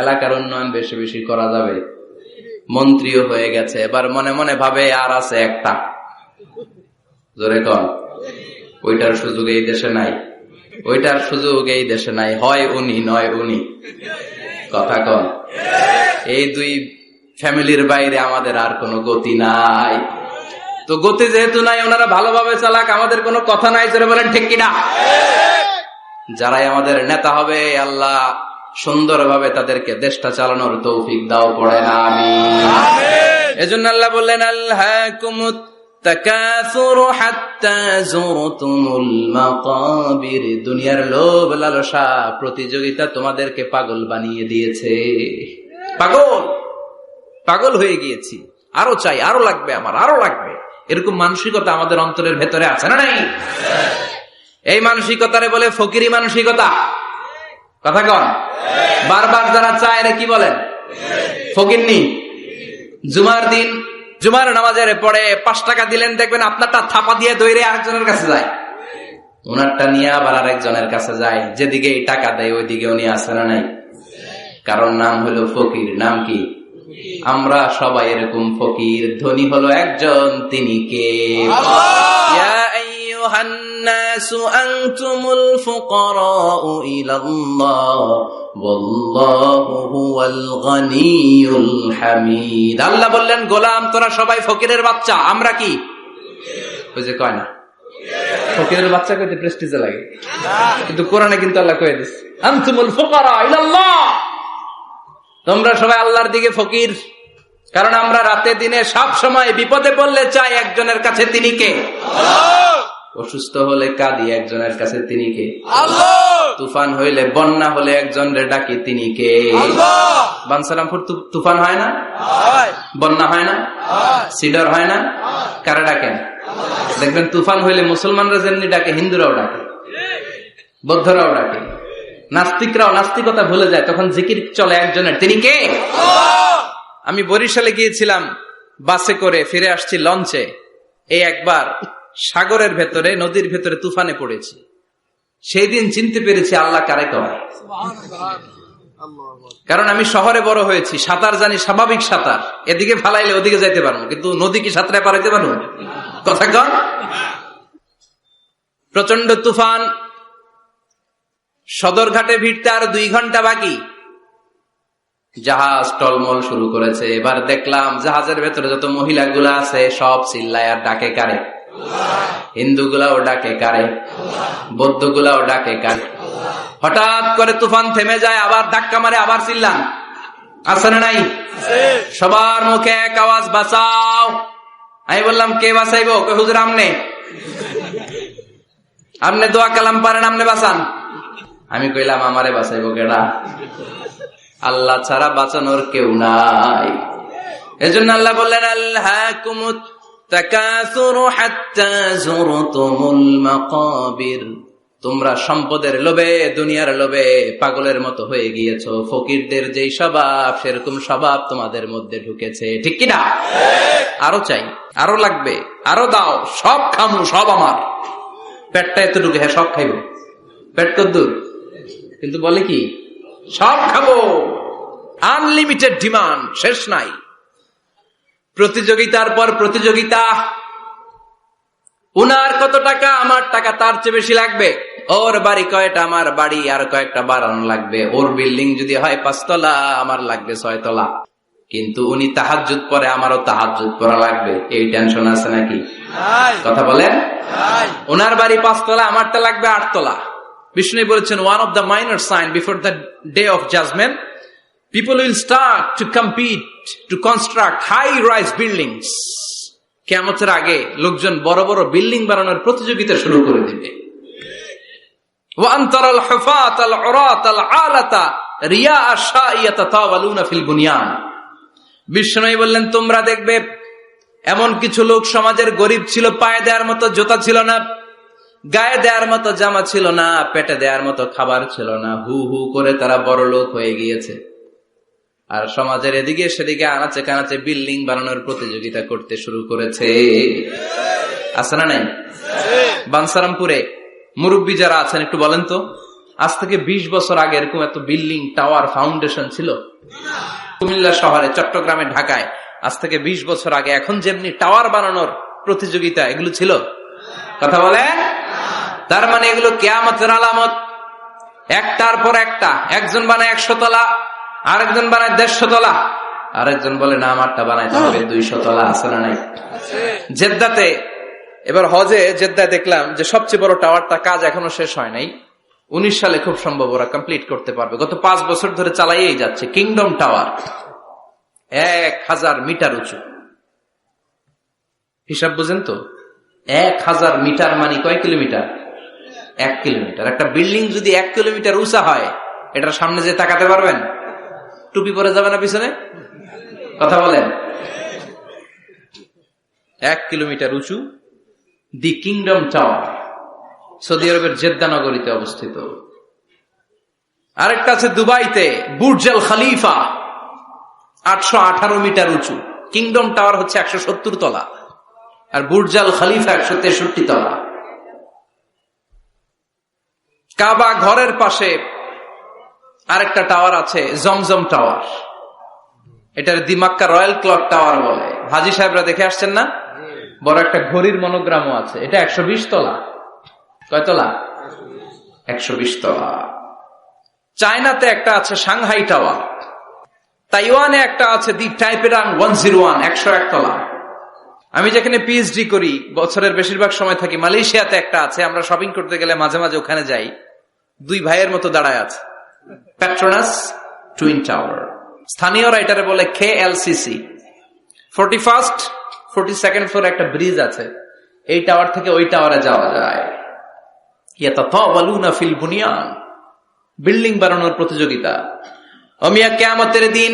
এলাকার উন্নয়ন বেশি বেশি করা যাবে। মন্ত্রীও হয়ে গেছে, এবার মনে মনে ভাবে আর আছে একটা, জোরে কন, ওইটার সুযোগ এই দেশে নাই, ওইটার সুযোগ এই দেশে নাই, হয় উনি নয় উনি। কথা কন, এই দুই ফ্যামিলির বাইরে আমাদের আর কোনো গতি নাই। তো গতি যেহেতু নাই, ওনারা ভালোভাবে চালাক, আমাদের কোনো কথা নাই। জোরে বলেন ঠিক কিনা? যারাই আমাদের নেতা হবে আল্লাহ সুন্দরভাবে তাদেরকে দেশটা চালানোর তৌফিক দাও, পড়ে না আমিন। এজন্য আল্লাহ বললেন আলহাকুমুত তাকাসুর হাত্তা যুরতুমুল মাকাবির, দুনিয়ার লোভ লালসা প্রতিযোগিতা তোমাদেরকে পাগল বানিয়ে দিয়েছে। পাগল হয়ে গিয়েছি, আরো চাই, আরো লাগবে, আমার আরো লাগবে, এরকম মানসিকতা আমাদের অন্তরের ভেতরে আছে না নাই? এই মানসিকতারে বলে ফকিরি মানসিকতা। কথা কন, বারবার যারা চায় না কি বলেন? ফকিরনি। জুমার দিন জুমার নামাজের পরে 5 টাকা দিলেন, দেখবেন আপনারটা থাপা দিয়ে দৌড়ে আরেকজনের কাছে যায়, ওনারটা নিয়ে আবার আরেকজনের কাছে যায়। যেদিকে টাকা দেয় ওইদিকে উনি আসে না নাই? কারণ নাম হলো ফকির। নাম কি? আমরা সবাই এরকম ফকির। ধনী হলো একজন, তিনি কে? ইয়া আইয়ুহান নাসু আনতুমুল ফুকারাউ ইলাল্লাহ ওয়াল্লাহু হুয়াল গনিয়ুল হামিদ। আল্লাহ বললেন গোলাম তোরা সবাই ফকিরের বাচ্চা। আমরা কি? ওই যে কয় না ফকিরের বাচ্চা কইতে প্রেস্টিজে লাগে, কিন্তু কোরআনে কিন্তু আল্লাহ কয়ে দিচ্ছে আনতুমুল ফুকারা ইলাল্লাহ, তোমরা সবাই আল্লাহর দিকে ফকির। কারণ আমরা রাতে দিনে সব সময় বিপদে পড়লে চাই একজনের কাছে, তিনি কে? অসুস্থ হলে কাঁদি একজনের কাছে, তিনি কে? তুফান হইলে, বন্যা হলে একজন রে ডাকি, তিনি কে? বানসারামপুর তুফান হয় না? বন্যা হয় না? সিডর হয় না? কারা ডাকেন? দেখবেন তুফান হইলে মুসলমানরা যেমনি ডাকে, হিন্দুরাও ডাকে, বৌদ্ধরাও ডাকে, নাস্তিকরাও নাস্তিকতা ভুলে যায়, তখন জিকির চলে একজনের, তিনি কে? আমি বরিশালে গিয়েছিলাম বাসে করে, ফিরে আসছি লঞ্চে। এই একবার সাগরের ভেতরে, নদীর ভেতরে তুফানে পড়েছি। সেই দিন চিনতে পেরেছি আল্লাহ কারে কয়। কারণ আমি শহরে বড় হয়েছি, সাঁতার জানি, স্বাভাবিক সাঁতার, এদিকে ফালাইলে ওদিকে যাইতে পারবো, কিন্তু নদী কি সাঁতরে পারাইতে পারবো? কথা কন। প্রচন্ড তুফান, সদরঘাটে ভিড়তে আর 2 ঘন্টা বাকি। জাহাজ টলমল শুরু করেছে। এবার দেখলাম জাহাজের ভেতরে যত মহিলাগুলা আছে সব চিল্লায় আর ডাকে কারে? হিন্দুগুলাও ডাকে কারে? বৌদ্ধগুলাও ডাকে কারে? হঠাৎ করে তুফান থেমে যায়, আবার ধাক্কা মারে, আবার চিল্লান, আছে না নাই? সবার মুখে এক আওয়াজ, বাঁচাও। আমি বললাম, কে বাঁচাইবো? হুজুর আমনে, আমনে দোয়া কালাম পারেন, আমনে বাঁচান। আমি কইলাম, আমারে বাঁচাইবো কেডা? আল্লাহ ছাড়া বাঁচানোর কেউ নাই। এজন্য আল্লাহ বললেন, আল্লাহকুমুত তাকাসুরু হাত্তা যুরতুমুল মাকাবির। তোমরা সম্পদের লোভে, দুনিয়ার লোভে পাগলের মতো হয়ে গিয়েছো। ফকিরদের যেই স্বভাব, সেরকম স্বভাব তোমাদের মধ্যে ঢুকেছে। ঠিক কিনা? আরো চাই, আরো লাগবে, আরো দাও, সব খামু, সব আমার। পেটটা এতটুকু, হ্যাঁ সব খাইব। পেট কদ্দুর, কিন্তু বলে কি সব খাবো। আনলিমিটেড ডিমান্ড, শেষ নাই। প্রতিযোগিতার পর প্রতিযোগিতা। উনার কত টাকা, আমার টাকা তার চেয়ে বেশি লাগবে। ওর বাড়ি কয়টা, আমার বাড়ি আর কয়েকটা বাড়ানো লাগবে। ওর বিল্ডিং যদি হয় 5 তলা, আমার লাগবে 6 তলা। কিন্তু উনি তাহাজ্জুদ পড়ে, আমারও তাহাজ্জুদ পড়া লাগবে। এই টেনশন আছে নাকি? কথা বলেন। ওনার বাড়ি 5 তলা, আমারটা লাগবে 8 তলা। বিষ্ণু বলেছেন, one of the minor sign before the day of judgement, people will start to compete to construct high rise buildings. কিয়ামতের আগে লোকজন বড় বড় বিল্ডিং বানানোর প্রতিযোগিতা শুরু করে দিবে। ওয়া আনতারাল হুফাতাল উরাতাল আলাতা রিয়া আশাইয়াতাতাওয়ালুনা ফিল বুনিয়ান। বিষ্ণু বললেন, তোমরা দেখবে এমন কিছু লোক সমাজের গরিব ছিল, পায়ে দেওয়ার মতো জুতা ছিল না, গায়ে দেওয়ার মতো জামা ছিল না, পেটে দেওয়ার মতো খাবার ছিল না। হু হু করে তারা বড় লোক হয়ে গিয়েছে। আর সমাজের এদিকে সেদিকে আনাচে কানাচে বিল্ডিং বানানোর প্রতিযোগিতা করতে শুরু করেছে। আছে না নাই? বানসারামপুরে মুরব্বী যারা আছেন একটু বলেন তো, আজ থেকে 20 বছর আগে এরকম এত বিল্ডিং, টাওয়ার, ফাউন্ডেশন ছিল? কুমিল্লা শহরে, চট্টগ্রামে, ঢাকায় আজ থেকে 20 বছর আগে এখন যেমনি টাওয়ার বানানোর প্রতিযোগিতা এগুলো ছিল? কথা বলে। তার মানে এগুলো কিয়ামতের আলামত। একটার পর একটা। একজন বানায় 100 তলা, আরেকজন বানায় 150 তলা, আরেকজন বলে না আমারটা বানাইতে হবে 200 তলা। আছে না নাই? জেদ্দাতে এবার হজে জেদ্দায় দেখলাম যে সবচেয়ে বড় টাওয়ারটা কাজ এখনো শেষ হয় নাই। 19 সালে খুব সম্ভব ওরা কমপ্লিট করতে পারবে। গত 5 বছর ধরে চালাইয়েই যাচ্ছে। কিংডম টাওয়ার 1000 মিটার উঁচু। হিসাব বুঝেন তো? 1000 মিটার মানে কয় কিলোমিটার? 1 কিলোমিটার। একটা বিল্ডিং যদি 1 কিলোমিটার উঁচা হয়, এটার সামনে যে তাকাতে পারবেন? টুপি পরে যাবে না পিছনে? কথা বলেন। 1 কিলোমিটার উঁচু দি কিংডম টাওয়ার, সৌদি আরবের জেদ্দা নগরীতে অবস্থিত। আরেকটা আছে দুবাইতে, বুর্জ আল খলিফা, 818 মিটার উঁচু। কিংডম টাওয়ার হচ্ছে 170 তলা, আর বুর্জ আল খলিফা 163 তলা। কাবা ঘরের পাশে আরেকটা টাওয়ার আছে, জমজম টাওয়ার। এটার দিমাক্কা রয়্যাল ক্লক টাওয়ার বলে। হাজী সাহেবরা দেখে আসছেন না? বড় একটা ঘড়ির মনোগ্রামও আছে। এটা 120 তলা। কয় তলা? 120 তলা। চায়নাতে একটা আছে সাংহাই টাওয়ার। তাইওয়ানে একটা আছে দি টাইপেরাং 101, 101 তলা। আমি যেখানে পিএইচডি করি, বছরের বেশিরভাগ সময় থাকি, মালয়েশিয়াতে একটা আছে। আমরা শপিং করতে গেলে মাঝে মাঝে ওখানে যাই। 2 ভাইয়ের মতো দাঁড়ায় আছে, পেট্রোনাস টুইন টাওয়ার। স্থানীয়রা এটারে বলে KLCC। 41st 42nd ফ্লোরে একটা ব্রিজ আছে। এই টাওয়ার থেকে ওই টাওয়ারে যাওয়া যায়। ইয়াতাতাওয়ালুনা ফিল বুনিয়ান, বিল্ডিং বানানোর প্রতিযোগিতা। অমিয়া কিয়ামতের দিন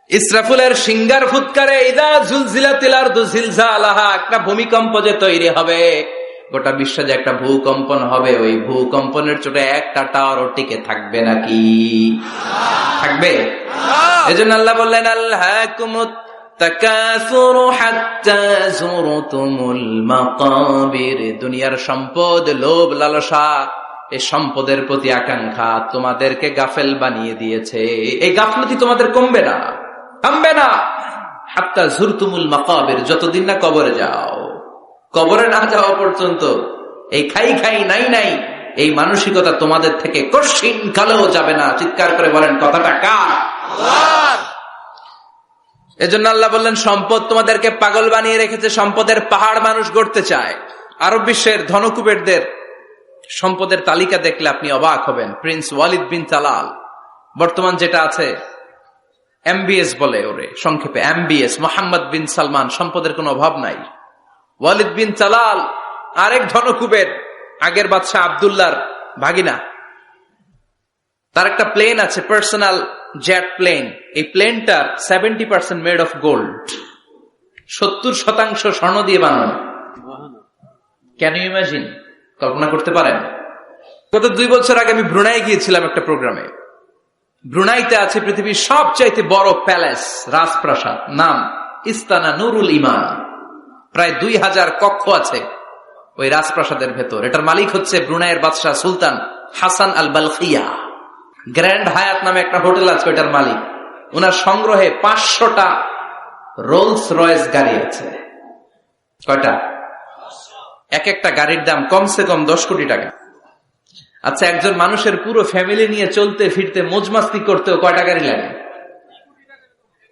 ইসরাফিলের সিঙ্গার ফুৎকারে ইদা জুলজিলাতিল আরদু জিলজালাহা, একটা ভূমিকম্প যে তৈরি হবে, গোটা বিশ্বে যে একটা ভূকম্পন হবে, ওই ভূকম্পনের চোটে একটা টাওয়ারও টিকে থাকবে নাকি? থাকবে। এজন্য আল্লাহ বললেন, আল্লাহকুমুত তাকাসুরু হাত্তা যুরতুমুল মাকাবির। দুনিয়ার সম্পদ, লোভ, লালসা, এই সম্পদের প্রতি আকাঙ্ক্ষা তোমাদেরকে গাফেল বানিয়ে দিয়েছে। এই গাফলতি তোমাদের কমবে না, থামবে না। হাত্তা যুরতুমুল মাকাবির, যতদিন না কবরে যাও। কবরে না যাওয়া পর্যন্ত এই খাই খাই নাই নাই এই মানসিকতা তোমাদের থেকে কশিন কালেও যাবে না। চিৎকার করে বলেন, কথাটা কার? আল্লাহর। এজন্য আল্লাহ বললেন, সম্পদ তোমাদেরকে পাগল বানিয়ে রেখেছে। সম্পদের পাহাড় মানুষ গড়তে চায়। আরব বিশ্বের ধনকুবেরদের সম্পদের তালিকা দেখলে আপনি অবাক হবেন। প্রিন্স ওয়ালিদ বিন তালাল, বর্তমান যেটা আছে MBS বলে ওরে সংক্ষেপে, MBS, মোহাম্মদ বিন সালমান, সম্পদের কোনো অভাব নাই। ওয়ালিদ বিন তালাল আরেক ধনকুবের, আগের বাদশাহ আব্দুল্লাহর ভাগিনা, তার একটা প্লেন আছে, পার্সোনাল জেট প্লেন। এই প্লেনটার 70% মেড অফ গোল্ড, 70% স্বর্ণ দিয়ে বানানো। Can you imagine? কল্পনা করতে পারেন? গত 2 বছর আগে আমি ব্রুনাই গিয়েছিলাম একটা প্রোগ্রামে। ব্রুনাইতে আছে পৃথিবীর সবচাইতে বড় প্যালেস, রাজপ্রাসাদ, নাম ইস্তানা নুরুল ইমান। প্রায় 2000 কক্ষ আছে ওই রাজপ্রাসাদের ভেতর। এটার মালিক হচ্ছে ব্রুনাইয়ের বাদশাহ সুলতান হাসান আল বালখিয়া। গ্র্যান্ড হায়াত নামে একটা হোটেল আছে, ওইটার মালিক। ওনার সংগ্রহে 500টা রোলস রয়েস গাড়ি আছে। কয়টা? এক একটা গাড়ির দাম কমসে কম 10 কোটি টাকা। আচ্ছা, একজন মানুষের পুরো ফ্যামিলি নিয়ে চলতে ফিরতে মজমাস্তি করতেও কয়টা গাড়ি লাগে?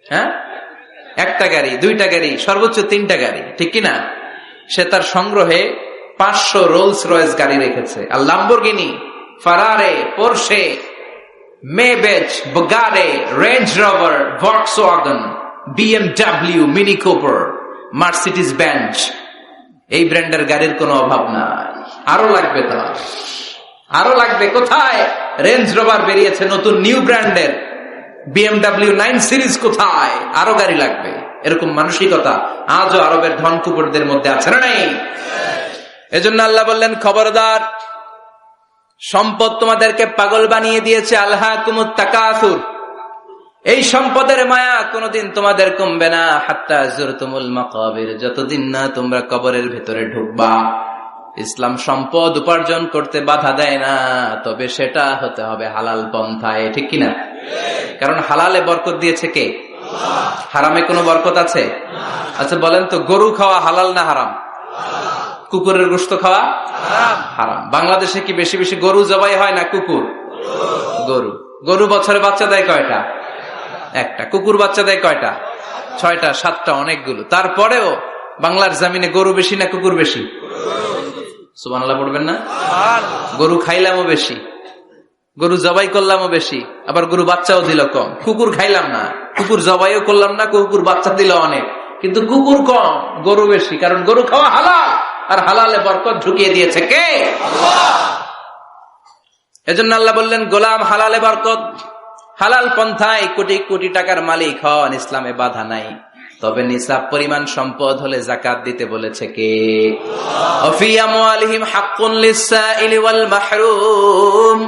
হ্যাঁ, একটা গাড়ি, 2টা গাড়ি, সর্বোচ্চ 3টা গাড়ি, ঠিক কিনা? সে তার সংগ্রহে 500 রোলস রয়েস গাড়ি রেখেছে। আর Lamborghini, Ferrari, Porsche, Maybach, Bugatti, Range Rover, Volkswagen, BMW, Mini Cooper, Mercedes Benz, এই ব্র্যান্ডের গাড়ির কোনো অভাব নাই। আরো লাগবে তার, আরো লাগবে। কোথায়? রেঞ্জ রোভার বেরিয়েছে নতুন নিউ ব্র্যান্ডের, BMW 9 সিরিজ কোথায়? আরো গাড়ি লাগবে। এরকম মানসিকতা আজও আরবের ধনকুপুরদের মধ্যে আছে না নাই? এজন্য আল্লাহ বললেন, খবরদার, সম্পদ তোমাদেরকে পাগল বানিয়ে দিয়েছে। আলহাকুমুত তাকাসুর, এই সম্পদের মায়া কোনদিন তোমাদের কমবে না। হাত্তা যুরতুমুল মাকাবির, যতদিন না তোমরা কবরের ভেতরে ঢুকবা। ইসলাম সম্পদ উপার্জন করতে বাধা দেয় না, তবে সেটা হতে হবে হালাল পন্থায়, ঠিক কিনা? কারণ হালালে বরকত দিয়েছে কে? হারামে কোনো বরকত আছে? আচ্ছা বলেন তো, গরু খাওয়া হালাল না হারাম? কুকুরের গোশত খাওয়া হারাম। বাংলাদেশে কি বেশি বেশি গরু জবাই হয় না কুকুর? গরু। গরু বছরে বাচ্চা দেয় কয়টা? একটা। কুকুর বাচ্চা দেয় কয়টা? 6টা 7টা, অনেকগুলো। তারপরেও বাংলার জমিনে গরু বেশি না কুকুর বেশি? সুবহানাল্লাহ পড়বেন না? গরু খাইলামও বেশি, গরু জবাই করলামও বেশি, আবার গরু বাচ্চাও দিল কম। কুকুর খাইলাম না, কুকুর জবাইও করলাম না, কুকুর বাচ্চা দিল অনেক, কিন্তু কুকুর কম, গরু বেশি। কারণ গরু খাওয়া হালাল, আর হালালে বরকত ঢুকিয়ে দিয়েছে কে? আল্লাহ। এজন্য আল্লাহ বললেন, গোলাম হালালে বরকত, হালাল পন্থায় কোটি কোটি টাকার মালিক হন, ইসলামে বাধা নাই। তবে নিসাব পরিমাণ সম্পদ হলে যাকাত দিতে বলেছে কে? ফি আমওয়ালিহিম হাক্কুন লিসসাইলি ওয়াল মাহরুম।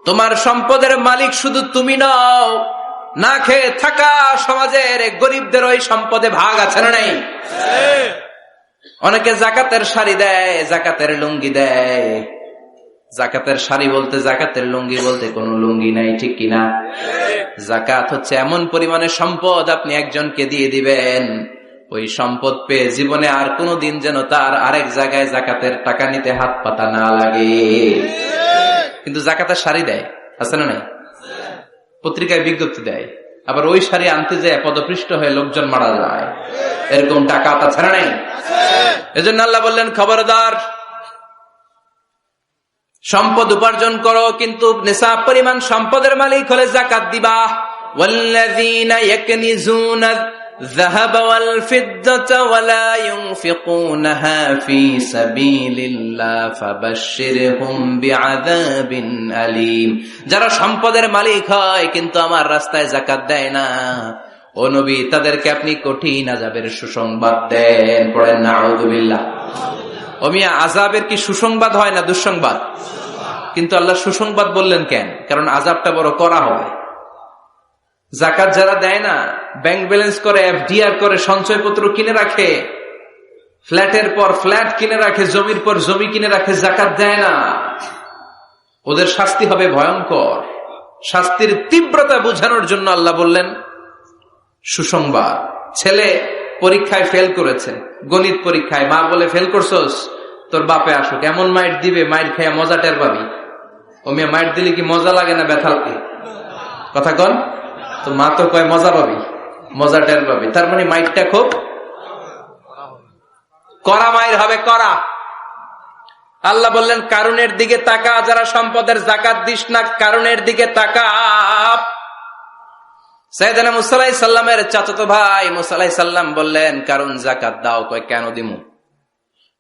তোমার সম্পদের মালিক শুধু তুমি নও, না খেয়ে থাকা সমাজের গরিবদের ওই সম্পদে ভাগ আছে না নাই? অনেকে জাকাতের শাড়ি দেয়, জাকাতের লুঙ্গি দেয়। জাকাতের শাড়ি বলতে, জাকাতের লুঙ্গি বলতে কোনো লুঙ্গি নাই, ঠিক কিনা? জাকাত হচ্ছে এমন পরিমাণে সম্পদ আপনি একজনকে দিয়ে দিবেন, ওই সম্পদ পেয়ে জীবনে আর কোনোদিন যেন তার আরেক জায়গায় জাকাতের টাকা নিতে হাত পাতা না লাগে। কিন্তু জাকাতের শাড়ি দেয়, আছে না নাই? পত্রিকায় বিজ্ঞপ্তি দেয়, আবার ওই শাড়ি আনতে যায় পদপৃষ্ট হয়ে লোকজন মারা যায়। এরকম টাকা আছে না নাই? এজন্য আল্লাহ বললেন, খবরদার, সম্পদ উপার্জন করো, কিন্তু নিসাব পরিমাণ সম্পদের মালিক হলে যাকাত দিবা। ওয়াল্লাযীনা ইয়াকনিজুনা الذهب والفضة ولا ينفقونها في سبيل الله فبشرهم بعذاب أليم। যারা সম্পদের মালিক হয় কিন্তু আমার রাস্তায় যাকাত দেয় না, ও নবী, তাদেরকে আপনি কঠিন আযাবের সুসংবাদ দেন। পড়েন নাউযুবিল্লাহ। ও মিয়া, আযাবের কি সুসংবাদ হয় না দুঃসংবাদ? কিন্তু আল্লাহ সুসংবাদ বললেন কেন? কারণ আযাবটা বড় করা হবে। যাকাত যারা দেয় না, ব্যাংক ব্যালেন্স করে, FDR করে, সঞ্চয়পত্র কিনে রাখে, ফ্ল্যাটের পর ফ্ল্যাট কিনে রাখে, জমির পর জমি কিনে রাখে, যাকাত দেয় না, ওদের শাস্তি হবে ভয়ঙ্কর। শাস্তির তীব্রতা বোঝানোর জন্য আল্লাহ বললেন সুসংবাদ। ছেলে পরীক্ষায় ফেল করেছে, গণিত পরীক্ষায়, মা বলে, ফেল করছস, তোর বাপে আসুক, এমন মাইট দিবে, মাইট খাইয়া মজা টের পাবি। ও মিয়া, মাইট দিলে কি মজা লাগে না ব্যথা লাগে? কথা কন তো। মা তো কয় মজা পাবি, মজা টের পাবি। তার মানে মাইটটা খুব কড়া মাইর হবে, কড়া। আল্লাহ বললেন, কারুনের দিকে তাকা, যারা সম্পদের যাকাত দিস না, কারুনের দিকে তাকা। সাইয়েদনা মুসা আলাইহিস সালামের চাচাতো ভাই মুসা আলাইহিস সালাম বললেন, কারণ যাকাত দাও। কয়, কেন দিমু?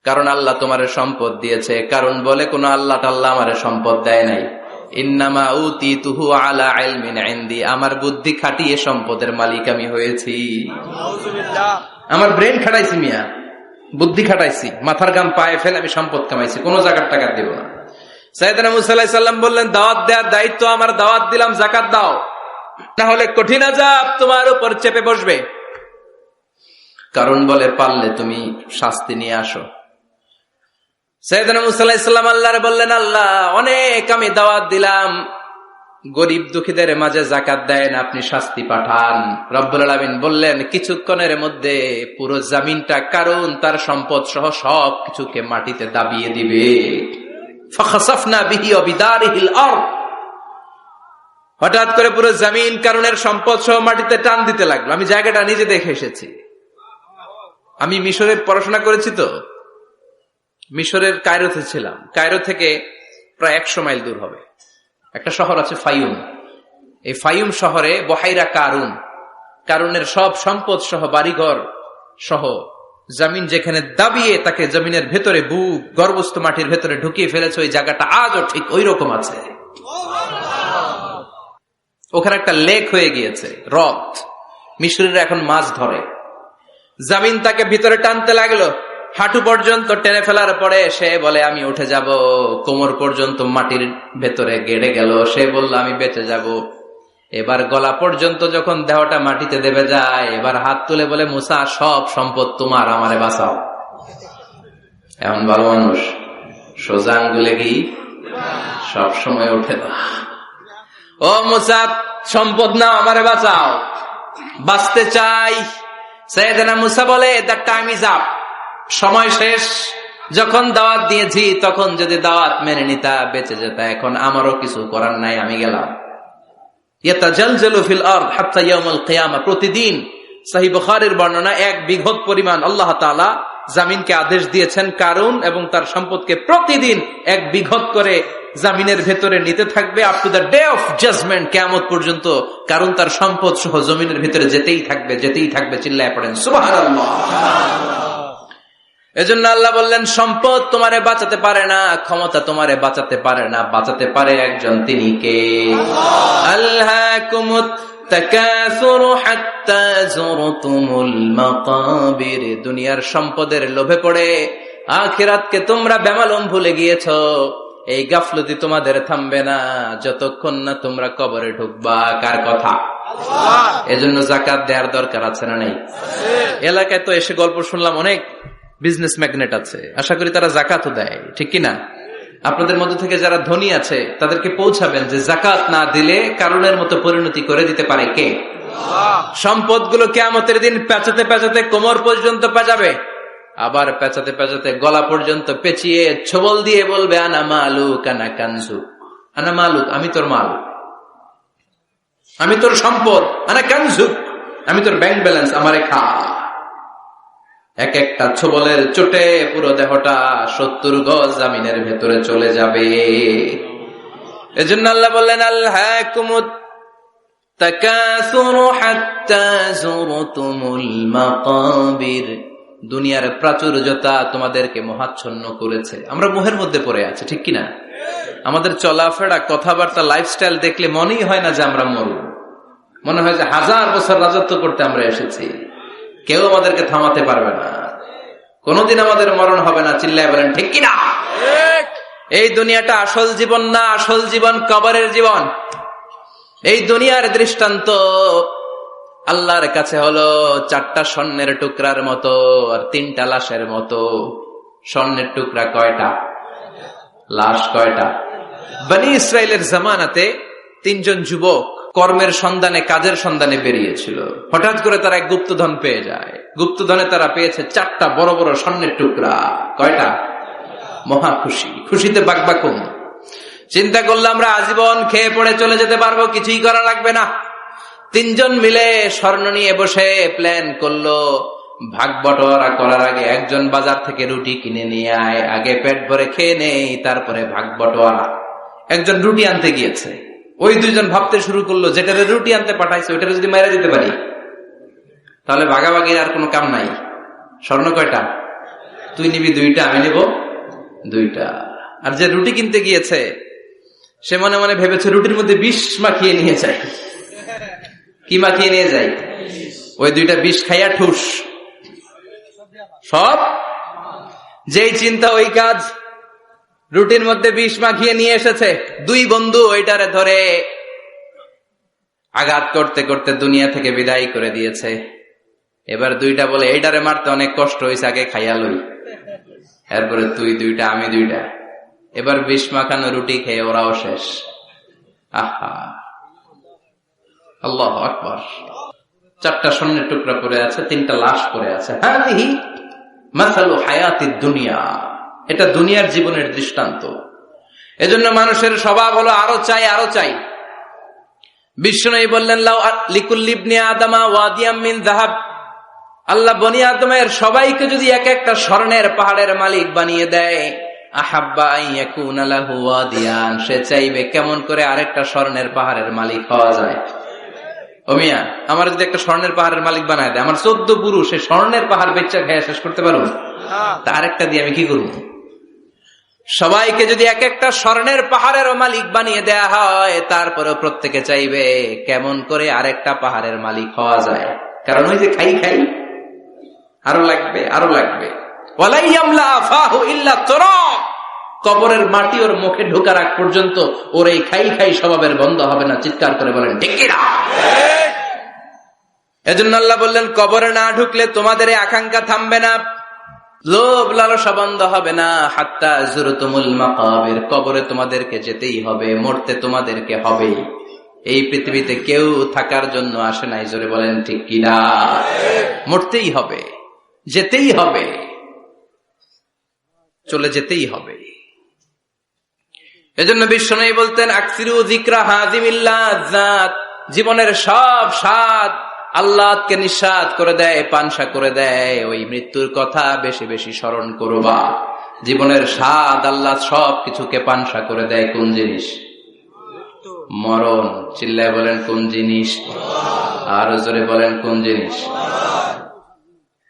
কারণ আল্লাহ তোমারে সম্পদ দিয়েছে। কারণ বলে কোন আল্লাহ টাল্লাহ আমারে সম্পদ দেয় নাই। ইন্নামা উতিতুহু আলা ইলমিন ইনদি, আমার বুদ্ধি খাটিয়ে সম্পদের মালিক আমি হয়েছি। আমার ব্রেন খাটাইছি মিয়া, বুদ্ধি খাটাইছি, মাথার গাম পায়ে ফেলে আমি সম্পদ কামাইছি, কোন জাকাত টাকা দেব না। সাইয়েদনা মুসা আলাইহিস সালাম বললেন, দাওয়াত দেওয়ার দায়িত্ব আমার, দাওয়াত দিলাম, যাকাত দাও, না হলে কঠিন আযাব তোমার উপর চেপে বসবে। কারণ বলে, পারলে তুমি শাস্তি নিয়ে আসো। সাইয়েদনা মুসা আলাইহিস সালাম আল্লাহরে বললেন, আল্লাহ, অনেক আমি দাওয়াত দিলাম, গরিব দুঃখীদের মাঝে যাকাত দেন, আপনি শাস্তি পাঠান। রব্বুল আলামিন বললেন, কিছুক্ষণের মধ্যে পুরো জমিনটা কারণ তার সম্পদ সহ সব কিছুকে মাটিতে দাবিয়ে দিবে। ফাখাসাফনা বিহি ওয়া বিদারিহিল আরদ, হঠাৎ করে পুরো জমিন কারণের সম্পদ সহ মাটিতে টান দিতে লাগলো। আমি জায়গাটা নিজে দেখে এসেছি। আমি মিশরে পড়াশোনা করেছি, তো মিশরের কায়রোতে ছিলাম। কায়রো থেকে প্রায় 100 মাইল দূর হবে একটা শহর আছে ফাইউম। এই ফাইউম শহরে বহাইরা কারুন, কারুনের সব সম্পদ সহ বাড়িঘর সহ জমিন যেখানে দাবিয়ে তাকে জমিনের ভেতরে গর্ভস্থ মাটির ভেতরে ঢুকিয়ে ফেলেছে, ওই জায়গাটা আজও ঠিক ওই রকম আছে। ওখানে একটা লেক হয়ে গিয়েছে, হ্রদ। মিশরীরা এখন মাছ ধরে। জমিন তাকে ভিতরে টানতে লাগলো, হাঁটু পর্যন্ত টেনে ফেলার পরে সে বলে, আমি উঠে যাব। কোমর পর্যন্ত মাটির ভেতরে গেড়ে গেল। সে বলল, আমি বেঁচে যাব। এবার গলা পর্যন্ত যখন দেহটা মাটিতে দেবে যায়, এবার হাত তুলে বলে, মুসা, সব সম্পদ তোমার, আমারে বাঁচাও। এমন ভালো মানুষ, সোজা আঙ্গুলে কি সব সময় ওঠে না। ও মুসা, সম্পদ নাও, আমারে বাঁচাও, বাঁচতে চাই। সাইয়েদনা মুসা বলে, দ্য টাইম ইজ আপ, সময় শেষ। যখন দাওয়াত দিয়েছি তখন যদি দাওয়াত মেনে নিতা, বেঁচে যেতা। এখন আমারও কিছু করার নাই, আমি গেলাম। ইয়াতাজালজালু ফিল আরদ হাত্তা ইয়াউমুল কিয়ামা, প্রতিদিন সহিহ বুখারীর বর্ণনা 1 বিঘত পরিমাণ আল্লাহ তাআলা জামিনকে আদেশ দিয়েছেন কারুন এবং তার সম্পদকে প্রতিদিন 1 বিঘত করে জামিনের ভেতরে নিতে থাকবে, up to the day of judgement, কিয়ামত পর্যন্ত। কারণ তার সম্পদ সহ জমিনের ভিতরে যেতেই থাকবে, যেতেই থাকবে। চিল্লায় পড়েন সুবহানাল্লাহ। এজন্য আল্লাহ বললেন, সম্পদ তোমারে বাঁচাতে পারে না, ক্ষমতা তোমারে বাঁচাতে পারে না, বাঁচাতে পারে একজন, তিনি কে? আল্লাহকুমুত তাকাসুরু হাত্তা যুরতুমুল মাকাবির, দুনিয়ার সম্পদের লোভে পড়ে আখিরাতকে তোমরা বেমালুম ভুলে গিয়েছো। এই গাফলতি তোমাদের থামবে না যতক্ষণ না তোমরা কবরে ঢুকবা। কার কথা? এজন্য যাকাত দেওয়ার দরকার আছে না নাই? এলাকায় তো এসে গল্প শুনলাম, অনেক বিজনেস ম্যাগনেট আছে, আশা করি তারা যাকাতও দেয়, ঠিক কিনা? আপনাদের মধ্যে থেকে যারা ধনী আছে তাদেরকে পৌঁছাবেন যে যাকাত না দিলে কারণের মতো পরিণতি করে দিতে পারে কে? সম্পদগুলো কিয়ামতের দিন পেঁচাতে পেঁচাতে কোমর পর্যন্ত পেঁচাবে, আবার পেঁচাতে পেঁচাতে গলা পর্যন্ত পেঁচিয়ে ছবল দিয়ে বলবে, আনা মালুক আনা কানজুক, আনা মালুক, আমি তোর মাল, আমি তোর সম্পদ, আনা কানজুক, আমি তোর ব্যাংক ব্যালেন্স, আমারে খা। এক একটা ছবলের চোটে পুরো দেহটা 70 গজ জামিনের ভেতরে চলে যাবে। এজন্য আল্লাহ বললেন, আল্লাহকুমুত তাকাসুরু হাত্তা যুরতুমুল মাকাবির, দুনিয়ার প্রাচুর্যতা তোমাদেরকে মোহাচ্ছন্ন করেছে। আমরা মোহের মধ্যে পড়ে আছি, ঠিক কিনা? আমাদের চলাফেরা, কথাবার্তা, লাইফস্টাইল দেখলে মনেই হয় না যে আমরা মরব। মনে হয় যে 1000 বছর রাজত্ব করতে আমরা এসেছি, কেউ আমাদেরকে থামাতে পারবে না, কোনদিন আমাদের মরণ হবে না। চিল্লায় বলেন ঠিক কিনা? এই দুনিয়াটা আসল জীবন না, আসল জীবন কবরের জীবন। এই দুনিয়ার দৃষ্টান্ত আল্লাহর কাছে হলো 4টা স্বর্ণের টুকরার মতো আর 3টা লাশের মতো। স্বর্ণের টুকরা কয়টা? লাশ কয়টা? বনি ইসরাইলের জামানাতে 3 জন যুবক কর্মের সন্ধানে, কাজের সন্ধানে বেরিয়েছিল। হঠাৎ করে তারা এক গুপ্তধন পেয়ে যায়। গুপ্তধনে তারা পেয়েছে 4টা বড় বড় স্বর্ণের টুকরা। কয়টা? মহা খুশি, খুশিতে বাকবাকুম। চিন্তা করলো, আমরা আজীবন খেয়ে পড়ে চলে যেতে পারবো, কিছুই করা লাগবে না। 3 জন মিলে স্বর্ণ নিয়ে বসে প্ল্যান করলো, ভাগ বটোয়ারা করার আগে একজন বাজার থেকে রুটি কিনে নিয়ে আয়, আগে পেট ভরে খেয়ে নেই, তারপরে ভাগ বটোয়ারা। একজন রুটি আনতে গিয়েছে, ওই দুইজন ভাবতে শুরু করলো, যেটারে রুটি আনতে পাঠাইছে ওইটারে যদি মারা দিতে পারি তাহলে ভাগাভাগির আর কোনো কাম নাই। স্বর্ণ কয়টা? তুই নিবি 2টা, আমি নিব 2টা। আর যে রুটি কিনতে গিয়েছে সে মনে মনে ভেবেছে রুটির মধ্যে বিষ মাখিয়ে নিয়ে যায়। কি মাখিয়ে নিয়ে যায়? ওই 2টা বিষ খাইয়া ঠুস সব। যেই চিন্তা ওই কাজ। রুটির মধ্যে বিষ মাখিয়ে নিয়ে এসেছে। 2 বন্ধু ওইটারে ধরে আঘাত করতে করতে দুনিয়া থেকে বিদায় করে দিয়েছে। এবার 2টা বলে এইটারে মারতে অনেক কষ্ট হয়েছে, আগে খাইয়া লই, এরপরে তুই 2টা আমি 2টা। এবার বিষ মাখানো রুটি খেয়ে ওরাও শেষ। আহা, আল্লাহু আকবার। 4টা স্বর্ণের টুকরা পড়ে আছে, 3টা লাশ পড়ে আছে। হাযিহি মাসালু হায়াতিদ দুনিয়া, এটা দুনিয়ার জীবনের দৃষ্টান্ত। এজন্য মানুষের স্বভাব হলো আরো চাই, আরো চাই। বিষ্ণু বললেন লাউ লিকুল্লি ইবনি আদামা ওয়াদিয়াম মিন যাহাব, আল্লাহ বনি আদমের সবাইকে যদি এক একটা স্বর্ণের পাহাড়ের মালিক বানিয়ে দেয়, আহাব্বা আন ইয়াকুনা লাহু ওয়াদিয়ান, সে চাইবে কেমন করে আরেকটা স্বর্ণের পাহাড়ের মালিক হওয়া যায়। ও মিয়া, আমার যদি একটা স্বর্ণের পাহাড়ের মালিক বানায় দেয়, আমার 14 পুরুষ সেই স্বর্ণের পাহাড় বেচা খেয়ে শেষ করতে পারবো? তা আরেকটা দিয়ে আমি কি করবো? সবাইকে যদি এক একটা স্বর্ণের পাহাড়ের মালিক বানিয়ে দেয়া হয়, তারপরে প্রত্যেকে চাইবে কেমন করে আরেকটা পাহাড়ের মালিক হওয়া যায়। কারণ ওই যে খাই খাই, আরো লাগবে, আরো লাগবে। কবরের মাটি ওর মুখে ঢোকার আগ পর্যন্ত ওর এই খাই খাই স্বভাবের বন্ধ হবে না। চিৎকার করে বলেন ঠিক কিনা? এজন্য আল্লাহ বললেন কবরে না ঢুকলে তোমাদের এই আকাঙ্ক্ষা থামবে না, লোভ লালসা বন্ধ হবে না। হাত্তা যুরতুমুল মাকাবির, কবরে তোমাদেরকে যেতেই হবে, মরতে তোমাদেরকে হবে। এই পৃথিবীতে কেউ থাকার জন্য আসে নাই, জোরে বলেন ঠিক কিনা? মরতেই হবে, যেতেই হবে, চলে যেতেই হবে। এজন্য বিশ্বনবী বলতেন আকসিরু যিকরা হাযিমিল লাযাত, জীবনের সব স্বাদ আল্লাহকে নিঃস্বাদ করে দেয়, পানসা করে দেয়। ওই মৃত্যুর কথা বেশি বেশি স্মরণ করবা। জীবনের স্বাদ আল্লাহ সব কিছুকে পানসা করে দেয়। কোন জিনিস? মরণ। চিল্লায় বলেন কোন জিনিস? আরো জোরে বলেন কোন জিনিস?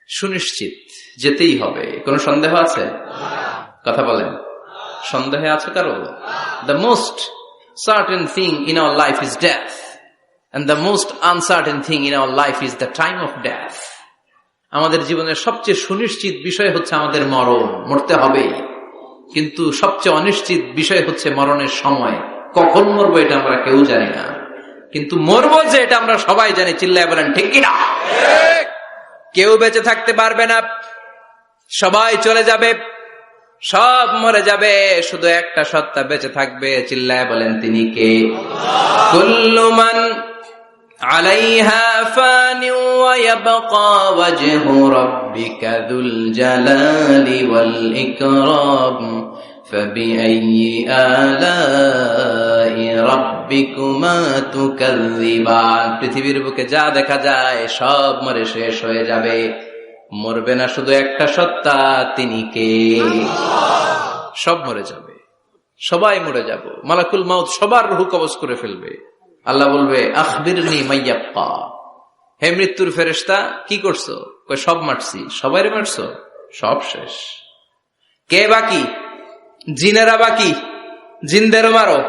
সুনিশ্চিত যেতেই হবে। কোন সন্দেহ আছে? কথা বলেন, সন্দেহ আছে কারো? The most certain thing in our life is death, and the most uncertain thing in our life is the time of death. আমাদের জীবনের সবচেয়ে সুনিশ্চিত বিষয় হচ্ছে আমাদের মরণ, মরতে হবে। কিন্তু সবচেয়ে অনিশ্চিত বিষয় হচ্ছে মরণের সময়। কখন মরবো এটা আমরা কেউ জানি না, কিন্তু মরবো যে এটা আমরা সবাই জানি। চিল্লায় বলেন ঠিক কিনা? কেউ বেঁচে থাকতে পারবে না, সবাই চলে যাবে, সব মরে যাবে, শুধু একটা সত্তা বেঁচে থাকবে। চিল্লায় বলেন তিনি কে? কুল্লু মান আলাইহা ফানি ওয়া ইয়াবকা ওয়াজহু রাব্বিকা যুল জালালি ওয়াল ইকরাম ফাবিআইয়ি আলাই রাব্বিকুমা তুকাযযিবান। পৃথিবীর বুকে যা দেখা যায় সব মরে শেষ হয়ে যাবে, মরবে না শুধু একটা সত্তা, তিনি কে? সব মরে যাবে, সবাই মরে যাব। মালাকুল মাউত সবার রূহ কবজ করে ফেলবে। আল্লাহ বলবে আখবিরনি মাইয়াব্বা, হে মৃত্যুর ফেরেশতা কি করছো? কই সব মারছি। সবাইরে মারছো? সব শেষ। কে বাকি? জিনেরা বাকি, জিনদেরও মারো।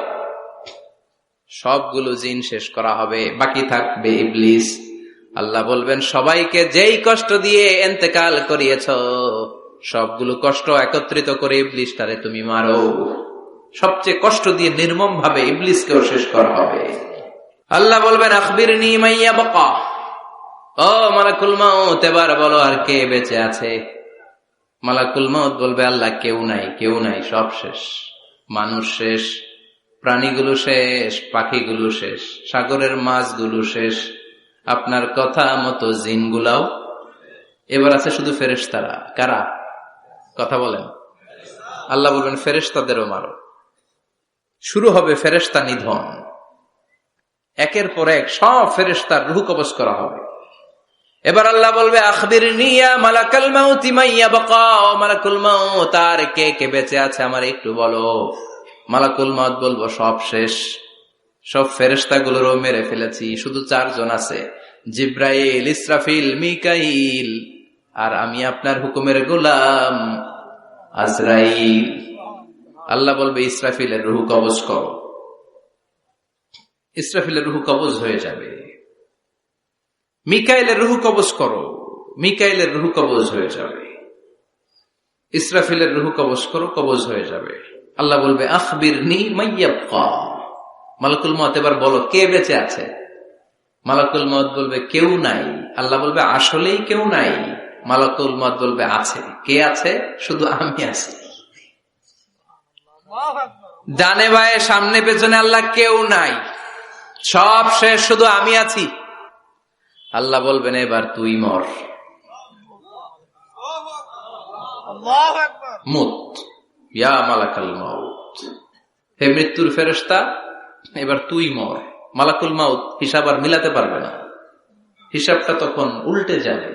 সবগুলো জিন শেষ করা হবে, বাকি থাকবে ইবলিস। আল্লাহ বলবেন সবাইকে যেই কষ্ট দিয়ে ইন্তেকাল করিয়েছ, সবগুলো কষ্ট একত্রিত করে ইবলিসটারে তুমি মারো। সবচেয়ে কষ্ট দিয়ে নির্মম ভাবে ইবলিসকেও শেষ করা হবে। আল্লাহ বলবেন আখবিরনি মাইয়াবকা, ও মালাকুল মাউত এবার বলো আর কে বেঁচে আছে? মালাকুল মাউত বলবে আল্লাহ কেউ নাই, কেউ নাই, সব শেষ। মানুষ শেষ, প্রাণীগুলো শেষ, পাখিগুলো শেষ, সাগরের মাছগুলো শেষ, আপনার কথা মতো জিনগুলাও। এবার আছে শুধু ফেরেশতারা। কারা? কথা বলেন। আল্লাহ বলবেন ফেরেশতাদেরও মারো। শুরু হবে ফেরেশতা নিধন। একের পর এক সব ফেরেশতার রূহ কবজ করা হবে। এবার আল্লাহ বলবে আখবিরনি ইয়া মালাকাল মাউত মাইয়াবকা, ও মালাকুল মাউত আর কে কে বেঁচে আছে আমার একটু বলো। মালাকুল মাউত বলবো সব শেষ। সব ফেরেশতাগুলোরও মেরে ফেলেছি, শুধু 4 জন আছে, জিব্রাইল, ইসরাফিল, মিকাইল, আর আমি আপনার হুকুমের গোলাম আজরাইল। আল্লাহ বলবে ইসরাফিলের রূহ কবজ করো। ইসরাফিলের রূহ কবজ হয়ে যাবে। মিকাইলের রূহ কবজ করো, মিকাইলের রূহ কবজ হয়ে যাবে। ইসরাফিলের রূহ কবজ করো, কবজ হয়ে যাবে। আল্লাহ বলবে আখবিরনি মাইয়াবকা। মালাকুল মউত এবার বলো কে বেঁচে আছে? মালাকুল মউত বলবে কেউ নাই। আল্লাহ বলবে আসলেই কেউ নাই? মালাকুল মউত বলবে আছে। কে আছে? শুধু আমি আছি। ডানে বায়ে সামনে পেছনে আল্লাহ কেউ নাই, সব শেষ, শুধু আমি আছি। আল্লাহ বলবেন এবার তুই মর, মুত ইয়া মালাকুল মউত। হে মৃত্যুর ফেরেশতা, এবার তুই মর। মালাকুল মউত হিসাব আর মিলাতে পারবে না, হিসাবটা তখন উল্টে যাবে।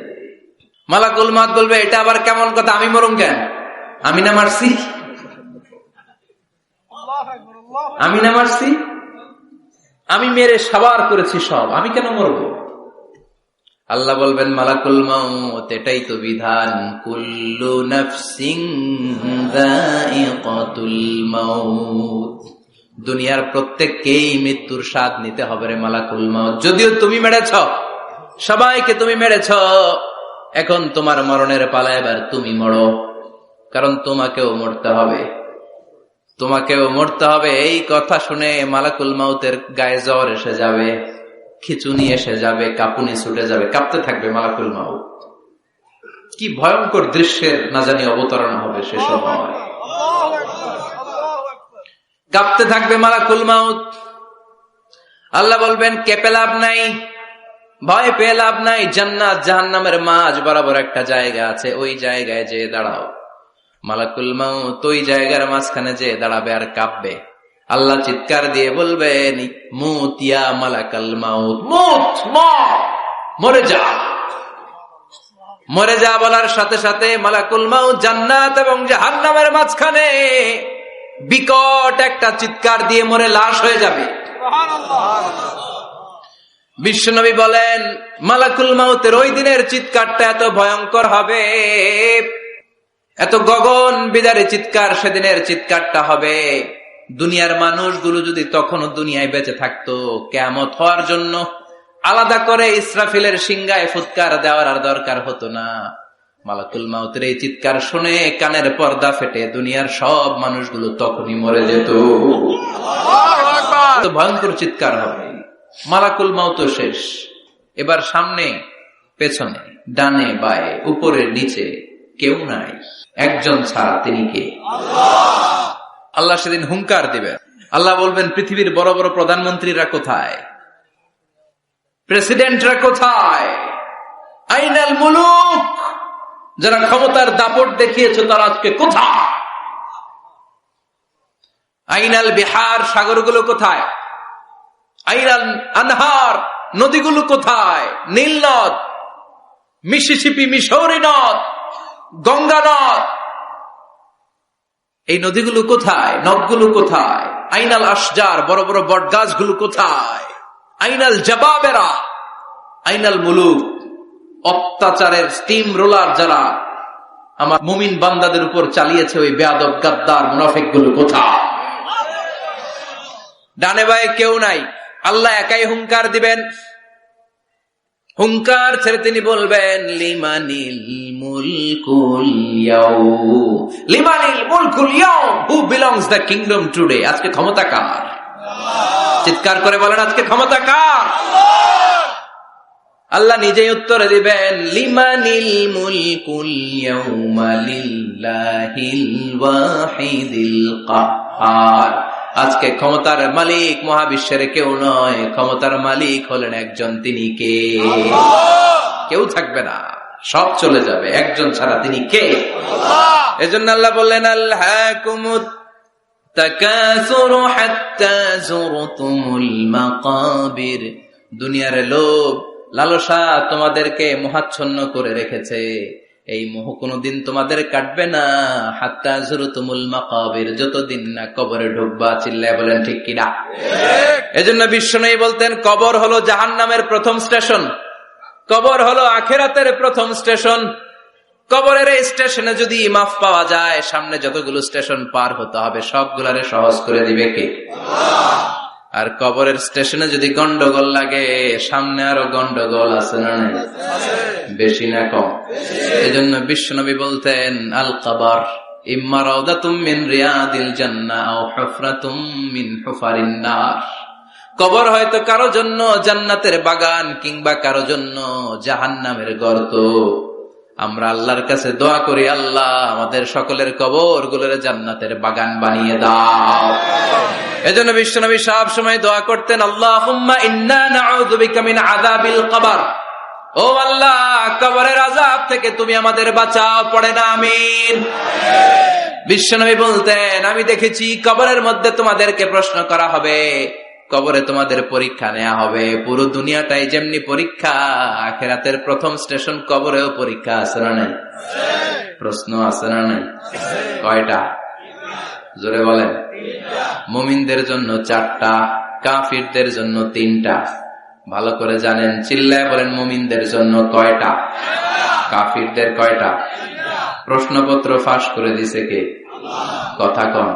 মালাকুল মউত বলবে এটা আবার কেমন কথা, আমি মরুম কেন? আমি না মারছি? আমি না মারছি? আমি মেরে সাবার করেছি সব, আমি কেন মরব? আল্লাহ বলবেন মালাকুল মউত এটাই তো বিধান, কুল্লু নাফসিন যায়িকাতুল মাউত। দুনিয়ার প্রত্যেককেই মৃত্যুর স্বাদ নিতে হবে রে মালাকুল মউত। যদিও তুমি মেরেছ, সবাইকে তুমি মেরেছ, এখন তোমার মরণের পালা, এবার তুমি মরো, কারণ তোমাকেও মরতে হবে, তোমাকেও মরতে হবে। এই কথা শুনে মালাকুল মউতের গায়ে জ্বর এসে যাবে, খিচুনি এসে যাবে, কাঁপুনি ছুটে যাবে, কাঁপতে থাকবে মালাকুল মউত। কি ভয়ঙ্কর দৃশ্যের না জানি অবতরণ হবে সে সময়। কাঁপতে থাকবে মালাকুল মউত। আল্লাহ বলবেন কেঁপে লাভ নাই, ভয় পেয়ে লাভ নাই। জান্নাত জাহান্নামের মাঝ বরাবর একটা জায়গা আছে, ওই জায়গায় যেয়ে দাঁড়াও। মালাকুল মউত ওই জায়গার মাঝখানে যেয়ে দাঁড়াবে আর কাঁপবে। আল্লাহ চিৎকার দিয়ে বলবেন মুত ইয়া মালাকুল মউত, মুত, মরে যা, মরে যা। বলার সাথে সাথে মালাকুল মউত জান্নাত এবং জাহান্নামের মাঝখানে বিকট একটা চিৎকার দিয়ে মরে লাশ হয়ে যাবে। বিশ্বনবী বলেন মালাকুল মউতের ওই দিনের চিৎকারটা এত ভয়ঙ্কর হবে, এত গগন বিদারে চিৎকার সেদিনের চিৎকারটা হবে। দুনিয়ার মানুষগুলো যদি তখনও দুনিয়ায় বেঁচে থাকতো, কিয়ামত হওয়ার জন্য আলাদা করে ইসরাফিলের সিংহায় ফুৎকার দেওয়ার আর দরকার হতো না। মালাকুল মউতের এই চিৎকার শুনে কানের পর্দা ফেটে দুনিয়ার সব মানুষগুলো তখনই মরে যেত। ভয়ঙ্কর চিৎকার হবে। মালাকুল মউত শেষ, এবার সামনে পেছনে ডানে বায়ে উপরে নিচে কেউ নাই, একজন ছাড়া, তিনি কে? আল্লাহ সেদিন হুঙ্কার দিবেন। আল্লাহ বলবেন পৃথিবীর বড় বড় প্রধানমন্ত্রীরা কোথায়, প্রেসিডেন্টরা কোথায়, আইনাল মুলুক, যারা ক্ষমতার দাপট দেখিয়েছে তারা আজকে কোথায়? আইনাল বিহার, সাগরগুলো কোথায়? আইনাল আনহার, নদীগুলো কোথায়? নীল নদ, মিসিসিপি, মিসৌরি নদ, গঙ্গা নদ, এই নদীগুলো কোথায়? নদগুলো কোথায়? আইনাল আশজার, বড় বড় বট গাছগুলো কোথায়? আইনাল জাবাবেরা, আইনাল মুলুক, অত্যাচারের স্টিম রোলার যারা আমার মুমিন বান্দাদের উপর চালিয়েছে, ওই বেয়াদব গাদ্দার মুনাফিক গুলো কোথায়? ডানে বায়ে কেউ নাই। আল্লাহ একাই হুঙ্কার দিবেন। হুঙ্কার ছেড়ে তিনি বলবেন লিমানিল মুলকুল ইয়াউম, লিমানিল মুলকুল ইয়াউম, who belongs the kingdom today. আজকে ক্ষমতা কার? চিৎকার করে বলেন আজকে ক্ষমতা কার? আল্লাহ নিজেই উত্তরে দিবেন লিমানিল মুলকুল ইয়াউমা লিল্লাহিল ওয়াহিদিল কাহ্হার। আজকে ক্ষমতার মালিক মহাবিশ্বের কেউ নয়, ক্ষমতার মালিক হলেন একজন, তিনি কে? কেউ থাকবে না, সব চলে যাবে, একজন ছাড়া, তিনি কে? এজন্য আল্লাহ বললেন আলহাকুমুত তাকাসুরু হাত্তা যুরতুমুল মাকাবির। দুনিয়ার লোভ লালসা তোমাদেরকে মোহাচ্ছন্ন করে রেখেছে, এই মোহ কোনদিন তোমাদের কাটবে না হাত্তা যুরতুমুল মাকাবির, যতদিন না কবরে ঢুকবা। চিল্লায় বলেন ঠিক কিনা? এজন্য বিশ্বনবী বলতেন কবর হলো জাহান্নামের প্রথম স্টেশন, কবর হলো আখিরাতের প্রথম স্টেশন। কবরের এই স্টেশনে যদি মাফ পাওয়া যায়, সামনে যতগুলো স্টেশন পার হতে হবে সবগুলারে সহজ করে দিবে কে? আর কবরের স্টেশনে যদি গন্ডগোল লাগে, সামনে আরো গন্ডগোল আছে না নাই? বেশি না কম? এজন্য বিশ্বনবী বলতেন আল কবর ইম্মা রাউদাতুম মিন রিয়াদিল জান্নাহ আও হুফরাতুম মিন হুফারিন নার। কবর হয়তো কারো জন্য জান্নাতের বাগান, কিংবা কারো জন্য জাহান্নামের গর্ত। আমরা আল্লাহর কাছে দোয়া করি, আল্লাহ আমাদের সকলের কবর গুলোর জান্নাতের বাগান বানিয়ে দাও। এজন্য বিশ্বনবী সব সময় দোয়া করতেন, আল্লাহুম্মা ইন্না নাউযু বিকা মিন আযাবিল কবর। ও আল্লাহ, কবরের আযাব থেকে তুমি আমাদের বাঁচাও। পড়ে না আমিন? বিশ্বনবী বলতেন, আমি দেখেছি কবরের মধ্যে তোমাদেরকে প্রশ্ন করা হবে, কবরে তোমাদের পরীক্ষা নেওয়া হবে। পুরো দুনিয়াটাই যেমনি পরীক্ষা, আখিরাতের প্রথম স্টেশন কবরেও পরীক্ষা আছে না নাই? প্রশ্ন আছে না নাই? কয়টা? জোরে বলেন। মুমিনদের জন্য 4টা, কাফিরদের জন্য 3টা। ভালো করে জানেন, চিল্লায় বলেন মুমিনদের জন্য কয়টা, কাফিরদের কয়টা? প্রশ্নপত্র ফাঁস করে দিছে কে? কথা কম।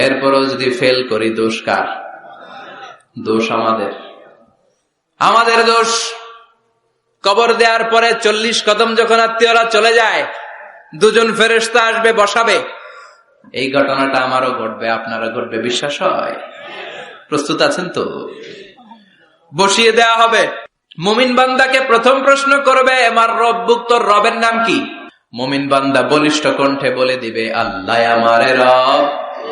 এরপরও যদি ফেল করি, দোষ কার? দোষ আমাদের, আমাদের দোষ। কবর দেওয়ার পরে 40 কদম যখন আত্মীয়রা চলে যায়, 2জন ফেরেশতা আসবে, বসাবে। এই ঘটনাটা আমারও ঘটবে, আপনারও ঘটবে, বিশ্বাস হয়? প্রস্তুত আছেন তো? বসিয়ে দেয়া হবে। মুমিন বান্দাকে প্রথম প্রশ্ন করবে, আমার রব্বুক, তোর রবের নাম কি? মুমিন বান্দা বলিষ্ঠ কণ্ঠে বলে দিবে, আল্লাহ আমারে রব,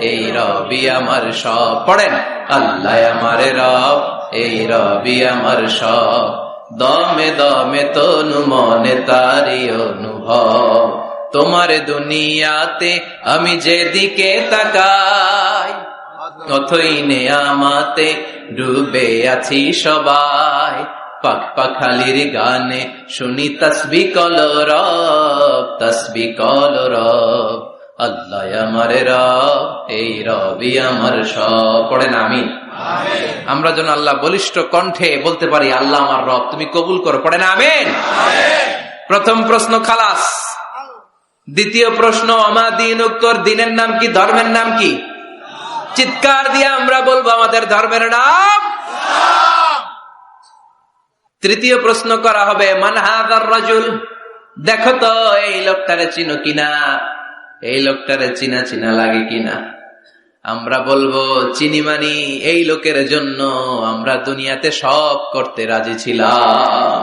এই রবি আমার সব। পড়েন, আল্লাহ আমারে রব, এই রবি আমার সব। দমে দমে তনু মনে তারি অনুভব। তোমার দুনিয়াতে আমি যেদিকে তাকাই, অথই নেয়ামাতে ডুবে আছি সবাই। পাক পাখালির গানে শুনি তাসবিহ কলরব, তাসবিহ কলরব। আল্লাহ আমার রব, এই রবি আমার সব। পড়েন আমিন। আমরা যেন আল্লাহ বলিষ্ঠ কণ্ঠে বলতে পারি, আল্লাহ আমার রব, তুমি কবুল করো। পড়েন আমিন। প্রথম প্রশ্ন খালাস। দ্বিতীয় প্রশ্ন, আমা দীনুক, তোর দিনের নাম কি, ধর্মের নাম কি? চিৎকার দিয়ে আমরা বলবো আমাদের ধর্মের নাম। তৃতীয় প্রশ্ন করা হবে, মান হাযার রাজুল, দেখো তো এই লোকটারে চিনো কিনা, এই লোকটারে চিনা চিনা লাগে কিনা। আমরা বলবো চিনি, মানি এই লোকের জন্য আমরা দুনিয়াতে সব করতে রাজি ছিলাম।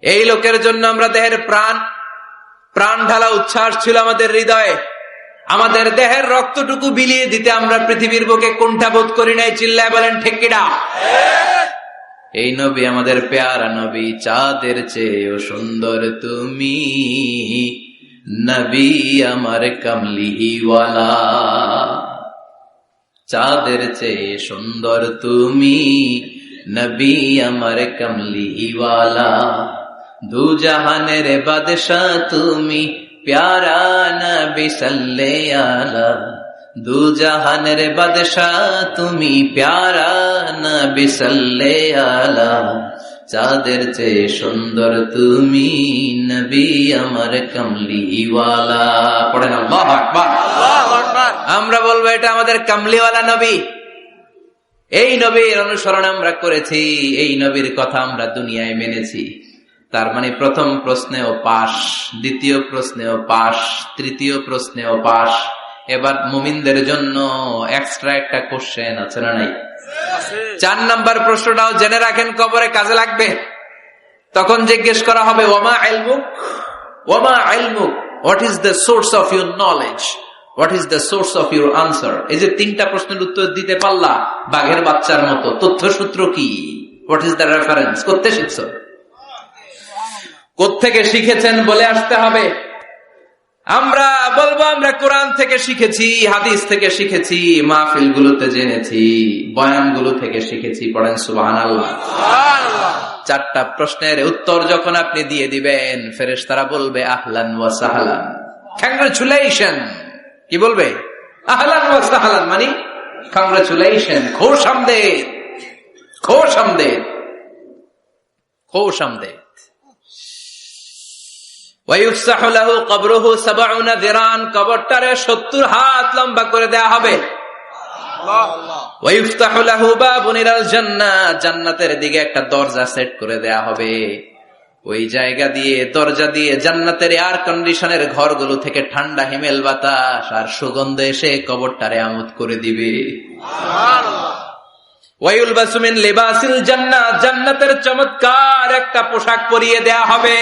এই লোকের জন্য আমরা দেহের প্রাণ ঢালা উচ্ছ্বাস ছিল আমাদের হৃদয়ে। আমাদের দেহের রক্তটুকু বিলিয়ে দিতে আমরা পৃথিবীর বুকে কুণ্ঠাবোধ করি নাই। চিল্লায় বলেন ঠিক কিনা? এই নবী আমাদের পেয়ারা নবী, চাঁদের চেয়েও সুন্দর তুমি নবী আমার কামলিওয়ালা। চাঁদের চেয়ে সুন্দর তুমি নবী আমার কামলিওয়ালা। দু জাহানের বাদশাহ তুমি প্যারা নবী সাল্লাল্লাহু আলা। দু জাহানের বাদশাহ তুমি প্যারা নবী সাল্লাল্লাহু আলা। চাঁদের চেয়ে সুন্দর তুমি নবী আমার কামলিওয়ালা। পড়েন আল্লাহু আকবার, আল্লাহু আকবার। আমরা বলবো এটা আমাদের কামলিওয়ালা নবী। এই নবীর অনুসরণ আমরা করেছি, এই নবীর কথা আমরা দুনিয়ায় মেনেছি। তার মানে প্রথম প্রশ্নেও পাস, দ্বিতীয় প্রশ্নেও পাস, তৃতীয় প্রশ্নেও পাস। এবার মুমিনদের জন্য এক্সট্রা একটা কোশ্চেন আছে না নাই? 4 নাম্বার প্রশ্নটাও জেনে রাখেন, কবরে কাজে লাগবে। তখন জিজ্ঞেস করা হবে, ওমা ইলমুক, ওমা ইলমুক, what is the source of your knowledge, what is the source of your answer. এই যে 3টা প্রশ্নের উত্তর দিতে পারলা বাঘের বাচ্চার মতো, তথ্যসূত্র কি, হোয়াট ইজ দ্য রেফারেন্স, করতে শিখছ, কোত্থেকে শিখেছেন বলে আসতে হবে। আমরা বলবো আমরা কোরআন থেকে শিখেছি, হাদিস থেকে শিখেছি, মাহফিল গুলোতে জেনেছি, বয়ানগুলো থেকে শিখেছি। পড়েন সুবহানাল্লাহ। চারটা প্রশ্নের উত্তর যখন আপনি দিয়ে দিবেন, ফেরেশতারা বলবে আহলান ওয়া সাহলান, কংগ্রাচুলেশন। কি বলবে? আহলান ওয়া সাহলান মানে কংগ্রাচুলেশন, খুশ আমদেদ, খুশ আমদেদ, খুশ আমদেদ। ওয়ায়ুফসাহু লাহু কবরুহু ৭০ যিরান, কবরটারে ৭০ হাত লম্বা করে দেয়া হবে। ওয়ায়ুফতাহু লাহু বাবুন ইলাল জান্নাহ, জান্নাতের দিকে একটা দরজা সেট করে দেয়া হবে। ওই জায়গা দিয়ে, দরজা দিয়ে জান্নাতের এয়ার কন্ডিশনের ঘরগুলো থেকে ঠান্ডা হিমেল বাতাস আর সুগন্ধ এসে কবরটারে আমোদ করে দিবে। সুবহানাল্লাহ। ওয়ায়ুলবাসু মিন লিবাসিল জান্নাহ, জান্নাতের চমৎকার একটা পোশাক পরিয়ে দেয়া হবে।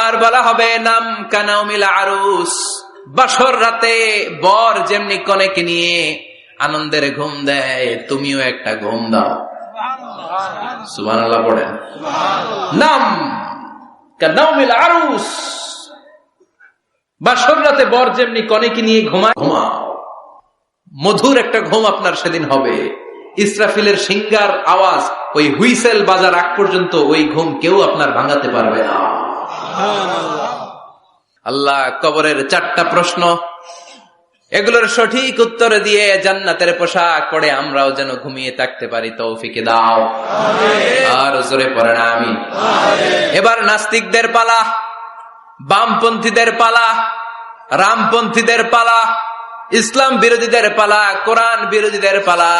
আর বলা হবে নাম কানাউমিল আরুস, বাসর রাতে বর যেমনি কনেকে নিয়ে আনন্দের ঘুম দেয়, তুমিও একটা ঘুম দাও। সুবহানাল্লাহ পড়েন। নাম কানাউমিল আরুস, বাসর রাতে বর যেমনি কনেকে নিয়ে ঘুমায়, ঘুমাও। মধুর একটা ঘুম আপনার সেদিন হবে। ইসরাফিলের সিঙ্গার আওয়াজ, ওই হুইসেল বাজার আগ পর্যন্ত ওই ঘুম কেউ আপনার ভাঙাতে পারবে না। আল্লাহ কবরের চারটা প্রশ্ন, এগুলোর সঠিক উত্তর দিয়ে জান্নাতের পোশাক পরে আমরাও যেন ঘুমিয়ে থাকতে পারি, তৌফিক দাও। আর জোরে পড়ে না আমি। এবার নাস্তিকদের পালা, বামপন্থীদের পালা, রামপন্থীদের পালা, ইসলাম বিরোধীদের পালা, কোরআন বিরোধীদের পালা,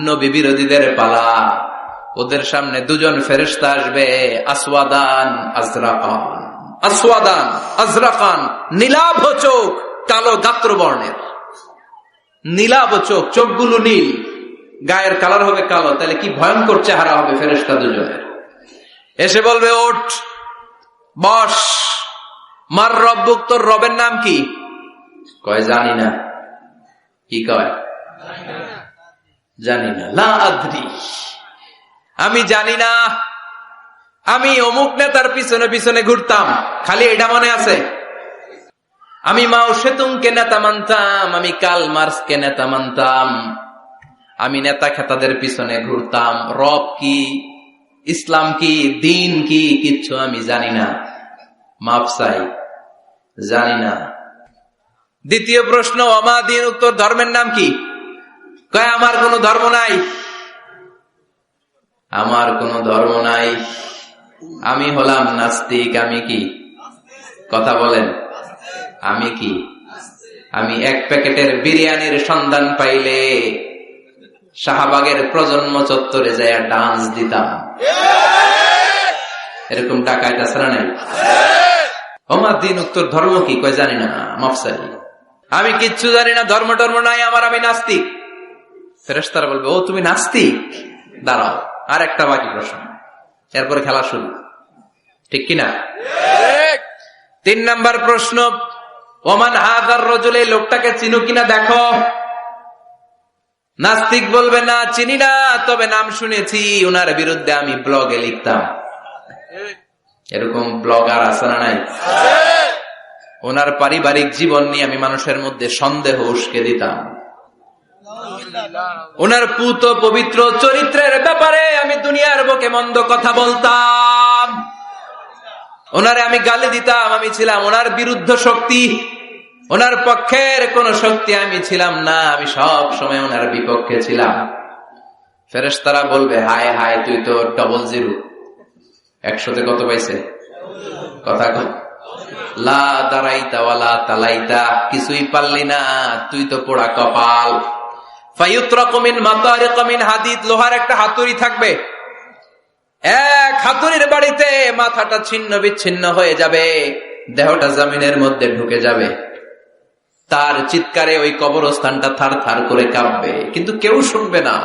নবী বিরোধীদের পালা। ওদের সামনে দুজন ফেরেশতা আসবে, আসওয়াদান আজরাকান, আসওয়াদান আজরাকান, নীলাভ চোখ, কালো গাত্র বর্ণের। নীলাভ চোখ, চোখগুলো নীল, গায়ের কালার হবে কালো। তাহলে কি ভয়ঙ্কর চেহারা হবে ফেরেশতা দুজনের। এসে বলবে ওঠ, বস। মার রব্বুক, তোর রবের নাম কি? কয় জানি না। কি কয়? জানি না। লা আদরি, আমি জানি না। আমি অমুক নেতার পিছনে পিছনে ঘুরতাম, খালি এটা মনে আছে। আমি মাও সেতুংকে নেতা মানতাম, আমি কার্ল মার্কসকে নেতা মানতাম, আমি নেতা খেতাদের পিছনে ঘুরতাম। রব কি, ইসলাম কি, দিন কি, কিচ্ছু আমি জানি না। মাফ চাই, জানি না। দ্বিতীয় প্রশ্ন, আমা দিন, উত্তর ধর্মের নাম কি? কয় আমার কোনো ধর্ম নাই, আমার কোনো ধর্ম নাই, আমি হলাম নাস্তিক। আমি কি? কথা বলেন, আমি কি? আমি এক প্যাকেটের বিরিয়ানির সন্ধান পাইলে শাহবাগের প্রজন্ম চত্বরে যায় ডান্স দিতাম। এরকম টাকায় তাছাড়া নাই। আমার দিন, উত্তর ধর্ম কি? কয় জানি না, মাফসাই, আমি কিচ্ছু জানি না, ধর্ম টর্ম নাই আমার, আমি নাস্তিক। ফেরেশতারা বলবে ও তুমি নাস্তিক, দাঁড়াও, আর একটা বাকি প্রশ্ন, এরপরে খেলা শুরু। ঠিক কিনা? ৩ নাম্বার প্রশ্ন, ওমান হাযার রাজুল, এই লোকটাকে চিনো কিনা দেখো। নাস্তিক বলবে না চিনি না, তবে নাম শুনেছি, ওনার বিরুদ্ধে আমি ব্লগে লিখতাম। এরকম ব্লগার আছে না নাই? ওনার পারিবারিক জীবন নিয়ে আমি মানুষের মধ্যে সন্দেহ উস্কে দিতাম। ওনার পুত পবিত্র চরিত্রের ব্যাপারে আমি দুনিয়ার বুকে মন্দ কথা বলতাম। ওনারে আমি গালি দিতাম, আমি ছিলাম ওনার বিরুদ্ধ শক্তি, ওনার পক্ষের কোন শক্তি আমি ছিলাম না, আমি সব সময় ওনার বিপক্ষে ছিলাম। ফেরেশতারা বলবে হায় হায়, তুই তো 00, 100তে কত পাইছে? কথা কর। লা দারাইতা ওয়ালা তালাইতা, কিছুই পারলি না, তুই তো পোড়া কপাল। ফায়ুতরাকু মিন মাতারিক মিন হাদিদ, লোহার একটা হাতুড়ি থাকবে, এক হাতুড়ির বাড়িতে মাথাটা ছিন্ন বিচ্ছিন্ন হয়ে যাবে, দেহটা জমিনের মধ্যে ঢুকে যাবে। তার চিৎকারে ওই কবরস্থানটা থার থার করে কাঁপবে, কিন্তু কেউ শুনবে না।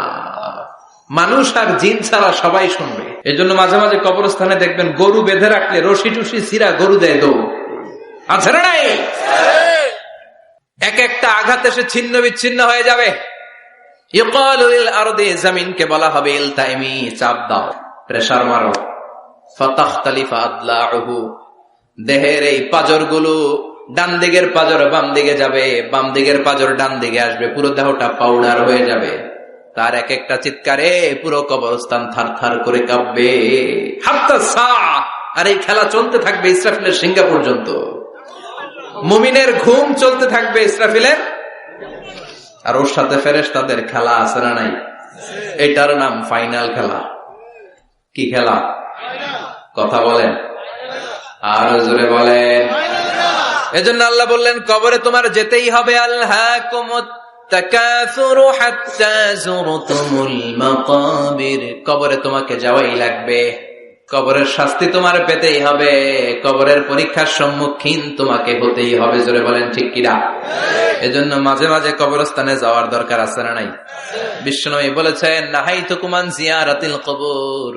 মানুষ আর জিন ছাড়া সবাই শুনবে। এজন্য মাঝে মাঝে কবরস্থানে দেখবেন গরু বেঁধে রাখলে রশি টুসি ছিঁড়া গরু দেয় দৌড়, আছে না নাই? এক একটা আঘাত এসে ছিন্ন বিচ্ছিন্ন হয়ে যাবে। ইউকালু লিল আরদি, জমিনকে বলা হবে ইলতাইমি, চাপ দাও, প্রেসার মারো। ফাতাখতালিফা আদলাউহু, দেহের এই পাঁজরগুলো ডান দিকের পাঁজর বাম দিকে যাবে, বাম দিকের পাঁজর ডান দিকে আসবে, পুরো দেহটা পাউডার হয়ে যাবে। তার এক একটা চিৎকারে পুরো কবরস্থান থার থার করে কাঁপবে। হাত্তা সা, আর এই খেলা চলতে থাকবে ইসরাফিলের সিংহা পর্যন্ত। মুমিনের ঘুম চলতে থাকবে ইসরাফিলের, আর ওর সাথে ফেরেশতাদের খেলা আছে না নাই? এটার নাম ফাইনাল খেলা। কি খেলা? কথা বলেন, আর জোরে বলেন। এজন্য আল্লাহ বললেন কবরে তোমার যেতেই হবে। আলহাকুমুত তাকাসুরু হাত্তা যুরতুমুল মাকাবির, কবরে তোমাকে যাওয়াই লাগবে। কবরের শাস্তি তোমার পেতেই হবে, কবরের পরীক্ষার সম্মুখীন তোমাকে হতেই হবে। জোরে বলেন ঠিক কিনা? এজন্য মাঝে মাঝে কবরস্থানে যাওয়ার দরকার আছে না নাই? বিশ্বনবী বলেছেন নাহাইতুকুম আন জিয়ারাতিল কবর,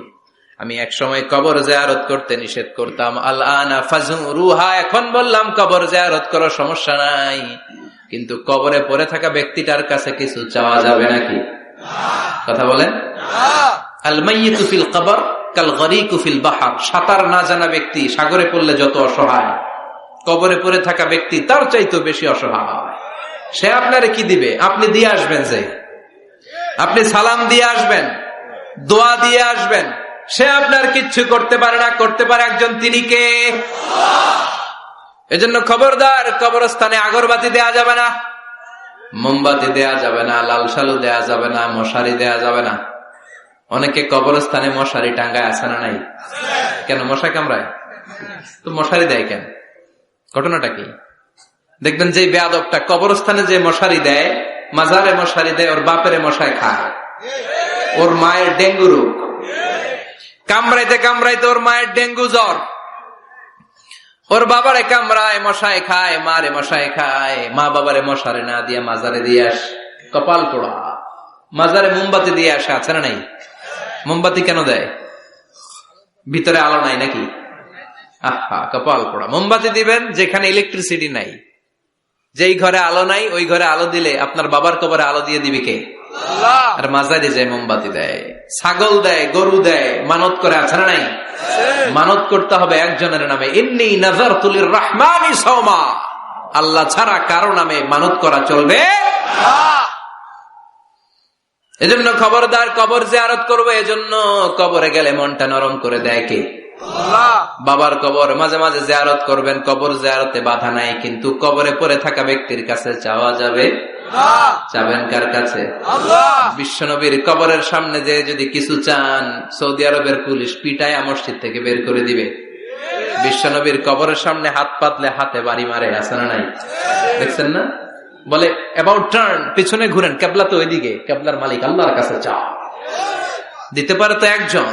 আমি এক সময় কবর জিয়ারত করতে নিষেধ করতাম। আল আনা ফাজুরুহা, এখন বললাম কবর জিয়ারত করো, সমস্যা নাই। কিন্তু কবরে পড়ে থাকা ব্যক্তিটার কাছে কিছু চাওয়া যাবে নাকি? কথা বলেন। আল মাইয়িতু ফিল কবর কাল গরিকু ফিল বাহর, সাঁতার না জানা ব্যক্তি সাগরে পড়লে যত অসহায়, কবরে পড়ে থাকা ব্যক্তি তার চাইতে বেশি অসহায়। সে আপনারে কি দিবে? আপনি দিয়ে আসবেন, যে আপনি সালাম দিয়ে আসবেন, দোয়া দিয়ে আসবেন, সে আপনার কিচ্ছু করতে পারে না। করতে পারে একজন, তিনি কে? এজন্য খবরদার, কবরস্থানে আগরবাতি দেয়া যাবে না, মোমবাতি দেয়া যাবে না, লাল সালু দেয়া যাবে না, মশারি দেয়া যাবে না। অনেকে কবরস্থানে মশারি টাঙ্গায় আছে না নাই? কেন? মশা কামড়ায় তো মশারি দেয় কেন? ঘটনাটা কি? দেখবেন যে বেয়াদবটা কবরস্থানে যে মশারি দেয়, মাজারে মশারি দেয়, ওর বাপের মশায় খায়, ওর মায়ের ডেঙ্গু রোগ, কামড়াইতে কামড়াইতে ওর মায়ের ডেঙ্গু জ্বর, ওর বাবারে কামড়ায়, মশায় খায়, মারে মশায় খায়, মা বাবারে মশারে না দিয়ে মাজারে দিয়ে আস, কপাল পোড়া। মাজারে মোমবাতি দিয়ে আসে, আছে না নাই? মোমবাতি কেন দেয়? ভিতরে আলো নাই নাকি? আহা, কপাল পোড়া। মোমবাতি দিবেন যেখানে ইলেকট্রিসিটি নাই, যেই ঘরে আলো নাই ওই ঘরে আলো দিলে আপনার বাবার কবরে আলো দিয়ে দিবে কে? আর মাজারে যায় মোমবাতি দেয়, ছাগল দেয়, গরু দেয়, মানত করে, আছে না নাই? মানত করতে হবে একজনের নামে। ইন্নী নাযারতু লিররহমানি সাওমা, আল্লাহ ছাড়া কারো নামে মানত করা চলবে না। এজন্য খবরদার, কবর জিয়ারত করবে। এজন্য কবরে গেলে মনটা নরম করে দেয় কে? আল্লাহ। বাবার কবর মাঝে মাঝে জিয়ারত করবেন, কবর জিয়ারতে বাধা নাই, কিন্তু কবরে পড়ে থাকা ব্যক্তির কাছে চাওয়া যাবে না। চাবেন কার কাছে? আল্লাহ। বিশ্বনবীর কবরের সামনে যে যদি কিছু চান, সৌদি আরবের পুলিশ পিটায় মসজিদ থেকে বের করে দিবে। বিশ্বনবীর কবরের সামনে হাত পাতলে হাতে বাড়ি মারে, আছে না নাই? দেখছেন না? বলে অ্যাবাউট টার্ন, পিছনে ঘুরেন, কেবলা তো ওইদিকে, কেবলার মালিক আল্লাহর কাছে চাও। দিতে পারে তো একজন।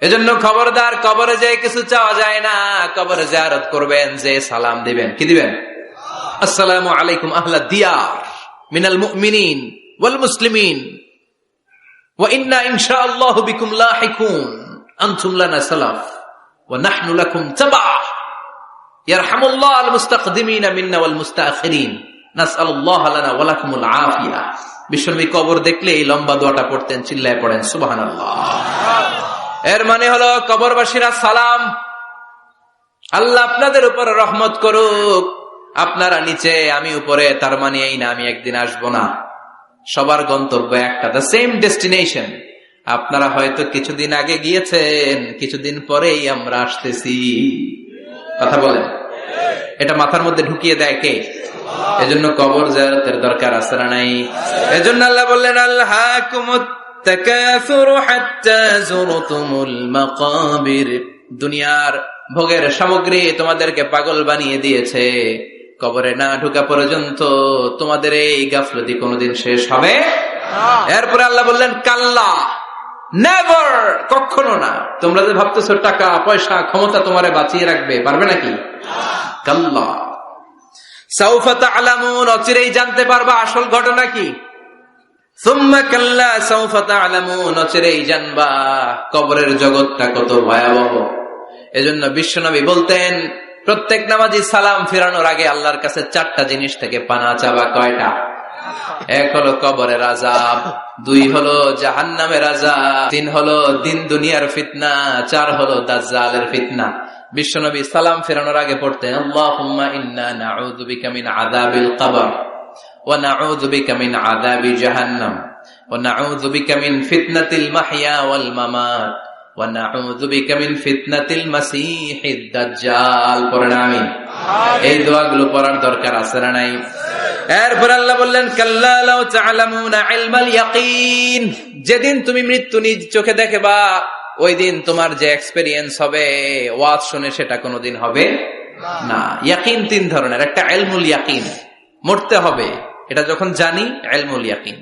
এজন্য খবরদার, কবরে যে কিছু চাওয়া যায় না। কবরে জিয়ারত করবেন, যে সালাম দিবেন, কি দিবেন? আসসালামু আলাইকুম আহলা দিয়ার মিনাল মুমিনিন ওয়াল মুসলিমিন ওয়া ইন্না ইনশাআল্লাহু বিকুম লাহিকুন আনতুম লানা সালাফ ওয়া নাহনু লাকুম তাবা ইয়ারহামুল্লাহ আল মুস্তাকদিমিনা মিন্না ওয়াল মুস্তাখিরিন নাসআলুল্লাহ লানা ওয়া লাকুমুল আফিয়া। বিশ্বনবী কবর দেখলে এই লম্বা দোয়াটা পড়তেন, চিল্লায় পড়েন সুবহানাল্লাহ। এর মানে হলো কবরবাসীরা সালাম, আল্লাহ আপনাদের উপর রহমত করুক, আপনারা নিচে আমি উপরে, তার মানে এই না আমি একদিন আসবো না। সবার গন্তব্য একটা, দ্য সেম ডেস্টিনেশন। আপনারা হয়তো কিছুদিন আগে গিয়েছেন, কিছুদিন পরেই আমরা আসতেছি। কথা বলেন, এটা মাথার মধ্যে ঢুকিয়ে দেয় কে? এজন্য কবর জিয়ারতের দরকার আছে না নাই? এজন্য আল্লাহ বললেন আলহাকুমুত তাকাসুরু হাত্তা যুরতুমুল মাকাবির, দুনিয়ার ভোগের সামগ্রী তোমাদেরকে পাগল বানিয়ে দিয়েছে, কবরে না ঢোকা পর্যন্ত তোমাদের এই গাফলতি কোনোদিন শেষ হবে না। এরপরে আল্লাহ বললেন কাল্লা, নেভার, কখনো না। তোমরা যে ভাবতেছো টাকা পয়সা ক্ষমতা তোমারে বাঁচিয়ে রাখবে, পারবে নাকি? কাল্লা সাউফা তা'লামুন, অচিরেই জানতে পারবা আসল ঘটনা কি। সুম্মা কাল্লা সাউফা তা'লামুন, অচিরেই জানবা কবরের জগৎটা কত ভয়াবহ। এজন্য বিশ্বনবী বলতেন প্রত্যেক নামাজি সালাম ফেরানোর আগে আল্লাহর কাছে 4টা জিনিস থেকে পানা চাবা। কয়টা? 1 হলো কবরের আযাব, 2 হলো জাহান্নামের আযাব, 3 হলো দিন দুনিয়ার ফিতনা, 4 হলো দাজ্জালের ফিতনা। বিশ্বনবী সালাম ফেরানোর আগে পড়তেন আল্লাহুম্মা ইন্না নাউযু বিকা মিন আযাবিল কবর ওয়া নাউযু বিকা মিন আযাবি জাহান্নাম ওয়া নাউযু বিকা মিন ফিতনাতিল মাহইয়া ওয়াল মামাত ওয়া নাউযু বিকা মিন ফিতনাতিল মাসীহিদ দাজ্জাল। পড়েন আমিন। এই দোয়াগুলো পড়ার দরকার আছে না নাই? এরপর আল্লাহ বললেন কাল্লা লাউ তা'লামুনা ইলমাল ইয়াকিন, যেদিন তুমি মৃত্যু নিজ চোখে দেখবা ওই দিন তোমার যে এক্সপেরিয়েন্স হবে ওয়াজ শুনে সেটা কোনোদিন হবে না। ইয়াকিন তিন ধরনের, একটা ইলমুল ইয়াকিন, মরতে হবে, এটা যখন জানি ইলমুল ইয়াকিন।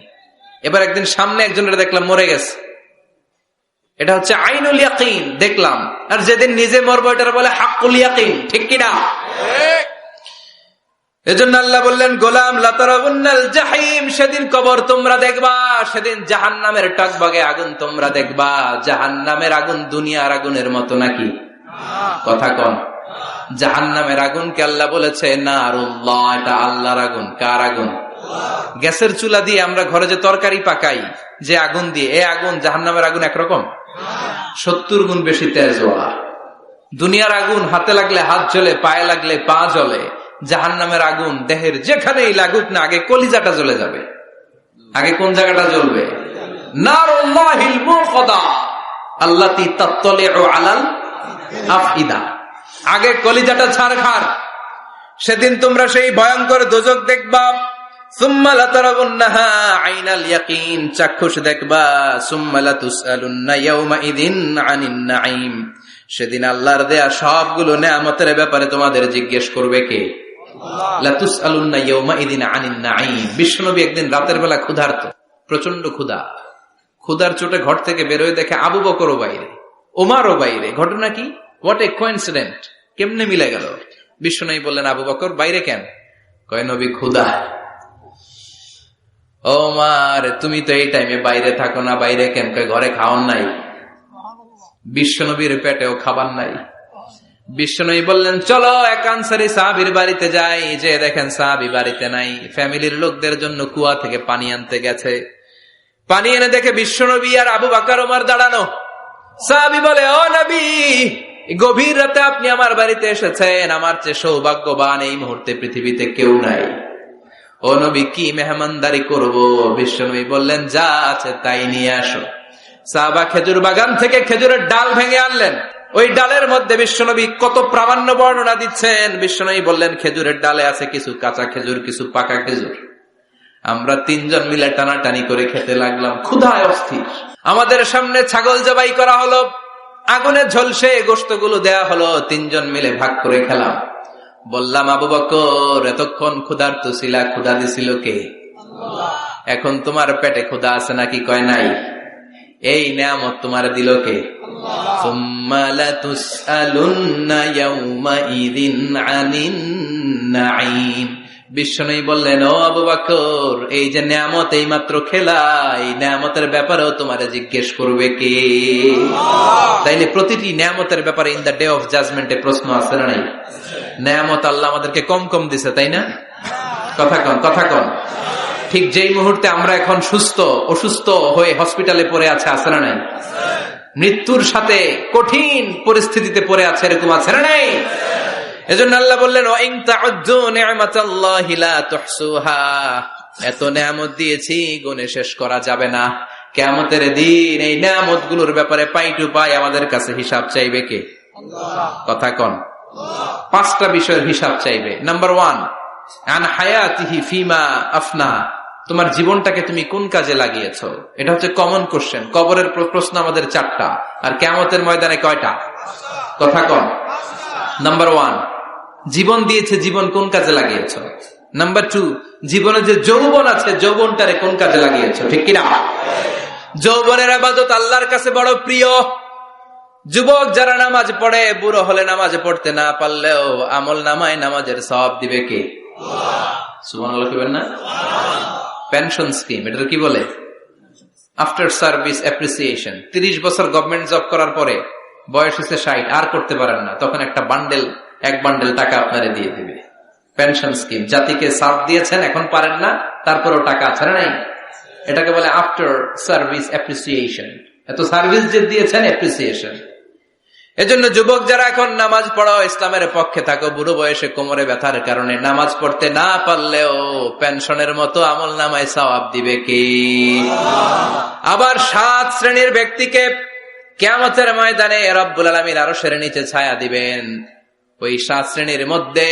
এবার একদিন সামনে একজনের দেখলাম মরে গেছে, এটা হচ্ছে আইনুল ইয়াকিন, দেখলাম। আর যেদিন নিজে মরবো এটার বলে হাক্কুল ইয়াকিন, ঠিক কিনা? এজন্য আল্লাহ বললেন গোলাম লাতারাবুন্নাল জাহিম, সেদিন কবর তোমরা দেখবা, সেদিন জাহান্নামের টকবগে আগুন তোমরা দেখবা। জাহান্নামের আগুন দুনিয়ার আগুনের মতো নাকি? কথা কন। জাহান্নামের আগুনকে আল্লাহ বলেছে নারুল্লাহ, এটা আল্লাহর আগুন। কার আগুন? গ্যাসের চুলা দিয়ে আমরা ঘরে যে তরকারি পাকাই যে আগুন দিয়ে, এই আগুন জাহান্নামের আগুন একরকম? 70 গুণ বেশি তেজওয়ালা। দুনিয়ার আগুন হাতে লাগলে হাত জ্বলে, পায়ে লাগলে পা জ্বলে। জাহান্নামের আগুন দেহের যেখানেই লাগুক না, আগে কলিজাটা জ্বলে যাবে। আগে কোন জায়গাটা জ্বলবে? নারুল্লাহিল মুকদা আল্লাতী তাত্তালিউ আলাল আফইদা, আগে কলিজাটা ছারখার। সেদিন তোমরা সেই ভয়ঙ্কর দোজখ দেখবা। সুম্মা লাতারাবুন্নাহা আইনাল ইয়াকিন, চাক্ষুষ দেখবা। সুম্মা লাতুসআলুন্না ইয়াওমাইযিন আনিন নাঈম, সেদিন আল্লাহর দেয়া সবগুলো নেয়ামতের ব্যাপারে তোমাদের জিজ্ঞেস করবে কে? লাতুসআলুন্না ইয়াওমাইযিন আনিন নাঈম। বিশ্বনবী একদিন রাতের বেলা ক্ষুধার্ত, প্রচন্ড ক্ষুধা। ক্ষুধার চোটে ঘর থেকে বেরোয় দেখে আবু বকরও বাইরে, ওমরও বাইরে। ঘটনা কি? হোয়াট এ কোইন্সিডেন্ট, কেমনে মিলে গেল? বিশ্বনবী বললেন আবু বকর বাইরে কেন? কয় নবী ক্ষুধা। ওমর তুমি তো এই টাইমে বাইরে থাকো না, বাইরে কেন? কয় ঘরে খাওয়ান নাই। বিশ্বনবীর পেটেও খাবার নাই। বিশ্বনবী বললেন চলো এক আনসারী সাহাবীর বাড়িতে যাই। যে দেখেন সাহাবী বাড়িতে নাই, ফ্যামিলির লোকদের জন্য কুয়া থেকে পানি আনতে গেছে। পানি এনে দেখে বিশ্বনবী আর আবু বকর ওমর দাঁড়ানো। সাহাবী বলে ও নবী, গভীর রাতে আপনি আমার বাড়িতে এসেছেন, আমার চেয়ে সৌভাগ্যবান এই মুহূর্তে পৃথিবীতে কেউ নাই। ও নবী কি মেহমানদারি করব? বিশ্বনবী বললেন যা আছে তাই নিয়ে আসো। সাহাবা খেজুর বাগান থেকে খেজুরের ডাল ভেঙে আনলেন। ওই ডালের মধ্যে বিশ্বনবী কত প্রামাণ্য বর্ণনা দিচ্ছেন। বিশ্বনবী বললেন খেজুরের ডালে আছে কিছু কাঁচা খেজুর, কিছু পাকা খেজুর। আমরা তিনজন মিলে টানাটানি করে খেতে লাগলাম, ক্ষুধায় অস্থির। আমাদের সামনে ছাগল জবাই করা হলো, আগুনে ঝলসে গোশতগুলো দেয়া হলো, তিনজন মিলে ভাগ করে খেলাম। বললাম আবু বকর এতক্ষণ ক্ষুধার্ত ছিলা, ক্ষুধা দিছিল কে? এখন তোমার পেটে ক্ষুধা আছে নাকি? কয় নাই। এই নেয়ামত তোমার দিল কে? সুম্মা লাতুসআলুন্না ইয়াওমাইযিন আনিন নাঈম। বিশ্বনবী বললেন ও আবু বকর এই যে নেয়ামত এই মাত্র খেলা, এই নেয়ামতের ব্যাপারেও তোমার জিজ্ঞেস করবে কে? তাইলে প্রতিটি নেয়ামতের ব্যাপারে ইন দ্য ডে অফ জাজমেন্টে প্রশ্ন আছে না নাই? নেয়ামত আল্লাহ আমাদেরকে কম কম দিছে, তাই না? কথা কন, কথা কন। ঠিক যেই মুহূর্তে আমরা এখন সুস্থ, অসুস্থ হয়ে হসপিটালে পড়ে আছে না নাই? মৃত্যুর সাথে কঠিন পরিস্থিতিতে পড়ে আছে, এরকম আছে না নাই? এজন্য আল্লাহ বললেন ওয়া ইন তাউদ্দু নি'মাতাল্লাহি লা তুহসুহা, এত নেয়ামত দিয়েছি গুণে শেষ করা যাবে না। কিয়ামতের দিন এই নেয়ামতগুলোর ব্যাপারে পাই টু পাই আমাদের কাছে হিসাব চাইবে কে? আল্লাহ। কথা কোন? 5টা বিষয়ের হিসাব চাইবে। নাম্বার 1 আন হায়াতিহি ফিমা আফনা, তোমার জীবনটাকে তুমি কোন কাজে লাগিয়েছো? এটা হচ্ছে কমন কোশ্চেন। কবরের প্রশ্ন আমাদের 4টা, আর কিয়ামতের ময়দানে কয়টা? কথা কোন? নাম্বার 1 জীবন দিয়েছে, জীবন কোন কাজে লাগিয়েছো? নাম্বার 2 জীবনে যে যৌবন আছে, যৌবনটারে কোন কাজে লাগিয়েছো? ঠিক কিনা? যৌবনের ইবাদত আল্লাহর কাছে বড় প্রিয়। যুবক যারা নামাজ পড়ে, বুড়ো হলে নামাজ পড়তে না পারলেও আমল নামায় নামাজের সওয়াব দিবে কে? সুবহানাল্লাহ কইবেন না? পেনশন স্কিম, এটা কি বলে? After service appreciation. 30 বছর গভর্নমেন্ট জব করার পরে বয়স হচ্ছে 60, আর করতে পারেন না, তখন একটা বান্ডেল, 1 বান্ডেল টাকা আপনারে দিয়ে দিবে। পেনশন স্কিম, জাতিকে সার্ভ দিয়েছেন, এখন পারেন না, তারপরেও টাকা আছে না নাই? এটাকে বলে আফটার সার্ভিস অ্যাপ্রিসিয়েশন। এত সার্ভিস যে দিয়েছেন, অ্যাপ্রিসিয়েশন। এজন্য যুবক যারা এখন নামাজ পড়ো, ইসলামের পক্ষে থাকো, বুড়ো বয়সে কোমরে ব্যথার কারণে নামাজ পড়তে না পারলেও পেনশনের মতো আমল নামায় সওয়াব দিবে কি? আবার 7 শ্রেণীর ব্যক্তিকে কিয়ামতের ময়দানে রব্বুল আলামিন আরশের নিচে ছায়া দিবেন। ওই 7 শ্রেণীর মধ্যে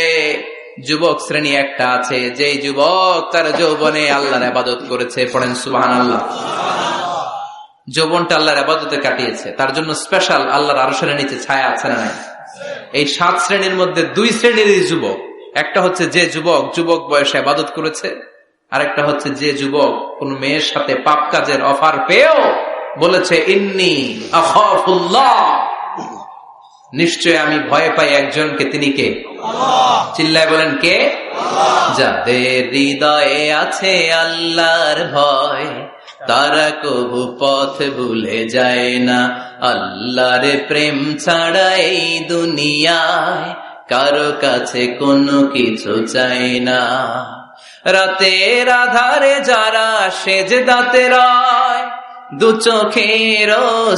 যুবক শ্রেণী একটা আছে, যে যুবক তার যৌবনে আল্লাহর ইবাদত করেছে। পড়েন সুবহানাল্লাহ। যৌবনটা আল্লাহর ইবাদতে কাটিয়েছে, তার জন্য স্পেশাল আল্লাহর আরশের নিচে ছায়া আছে না নাই? এই 7 শ্রেণীর মধ্যে 2 শ্রেণীর যুবক, একটা হচ্ছে যে যুবক বয়সে ইবাদত করেছে, আর একটা হচ্ছে যে যুবক কোন মেয়ের সাথে পাপ কাজের অফার পেয়েও বলেছে ইন্নী আখাফুল্লাহ, নিশ্চয় আমি ভয় পাই একজনকে, তিনি কে? চিল্লায় বলেন কে? যাদের হৃদয়ে আছে আল্লাহর ভয়, তারা কবু পথ ভুলে যায় না। আল্লাহর প্রেম ছাড়া এই দুনিয়ায় কারো কাছে কোনো কিছু চায় না। রাতের আধারে যারা সেজদাতে রয়, দু চোখের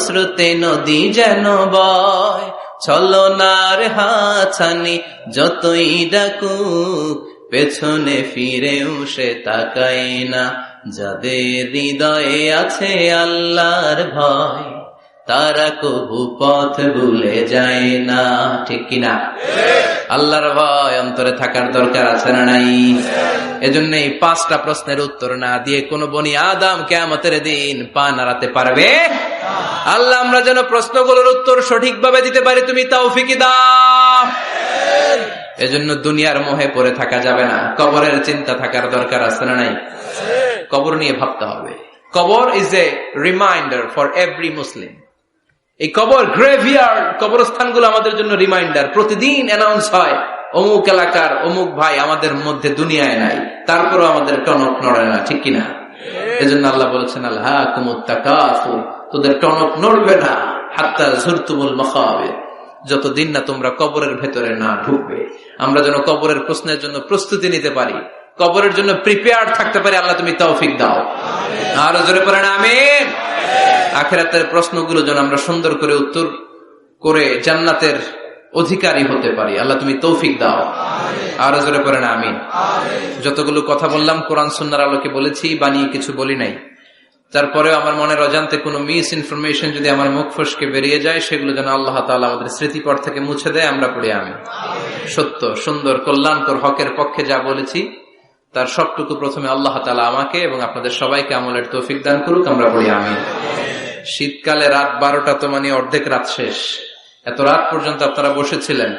শ্রুতে নদী যেন বয়, ছলনার হাতছানি যতই ডাকুক পেছনে ফিরেও সে তাকায় না। যাদের হৃদয়ে আছে আল্লাহর ভয়, তারা কবু পথ ভুলে যায় না। ঠিক কিনা? আল্লাহর ভয় অন্তরে থাকার দরকার আছে না নাই? এজন্য এই 5টা প্রশ্নের উত্তর না দিয়ে কোন বনি আদম কিয়ামতের দিন পা নাড়াতে পারবে? আল্লাহ আমরা যেন প্রশ্নগুলোর উত্তর সঠিকভাবে দিতে পারি, তুমি তৌফিক দাও। এজন্য দুনিয়ার মোহে পড়ে থাকা যাবে না, কবরের চিন্তা থাকার দরকার আছে না নাই? কবর নিয়ে ভাবতে হবে। কবর is a reminder for every মুসলিম। এই কবর গ্রেভিয়ার্ড, কবরস্থানগুলো আমাদের জন্য রিমাইন্ডার। প্রতিদিন অ্যানাউন্স হয় অমুক এলাকার অমুক ভাই আমাদের মধ্যে দুনিয়ায় নাই, তারপরও আমাদের টনক নড়ে না। ঠিক কিনা? এজন্য আল্লাহ বলেছেন আলহাকুমুত তাকাসুর, তোদের টনক নড়বে না হাত্তা যুরতুমুল মাকাবির, যতদিন না তোমরা কবরের ভেতরে না ঢুকবে। আমরা যেন কবরের প্রশ্নের জন্য প্রস্তুতি নিতে পারি, কবরের জন্য প্রিপেয়ার্ড থাকতে পারি। আল্লাহ তুমি তৌফিক দাও। আরো জোরে পড়েন আমিন। আখিরাতের প্রশ্নগুলো যেন আমরা সুন্দর করে উত্তর করে জান্নাতের অধিকারী হতে পারি। আল্লাহ তুমি তৌফিক দাও। আরো জোরে পড়েন আমিন। যতগুলো কথা বললাম কোরআন সুন্নাহর আলোকে বলেছি, বানিয়ে কিছু বলি নাই। তারপরেও আমার মনের অজান্তে কোনো মিস ইনফরমেশন যদি আমার মুখ ফসকে বেরিয়ে যায়, সেগুলো যেন আল্লাহ তাআলা আমাদের স্মৃতিপট থেকে মুছে দেয়। আমরা পড়ি আমিন। সত্য, সুন্দর, কল্যাণকর, হকের পক্ষে যা বলেছি তার সবটুকু প্রথমে আল্লাহ তাআলা আমাকে এবং আপনাদের সবাইকে আমলের তৌফিক দান করুক। আমরা পড়ি আমিন। শীতকালে রাত 12টা তো মানে অর্ধেক রাত শেষ। এত রাত পর্যন্ত আপনারা বসেছিলেন।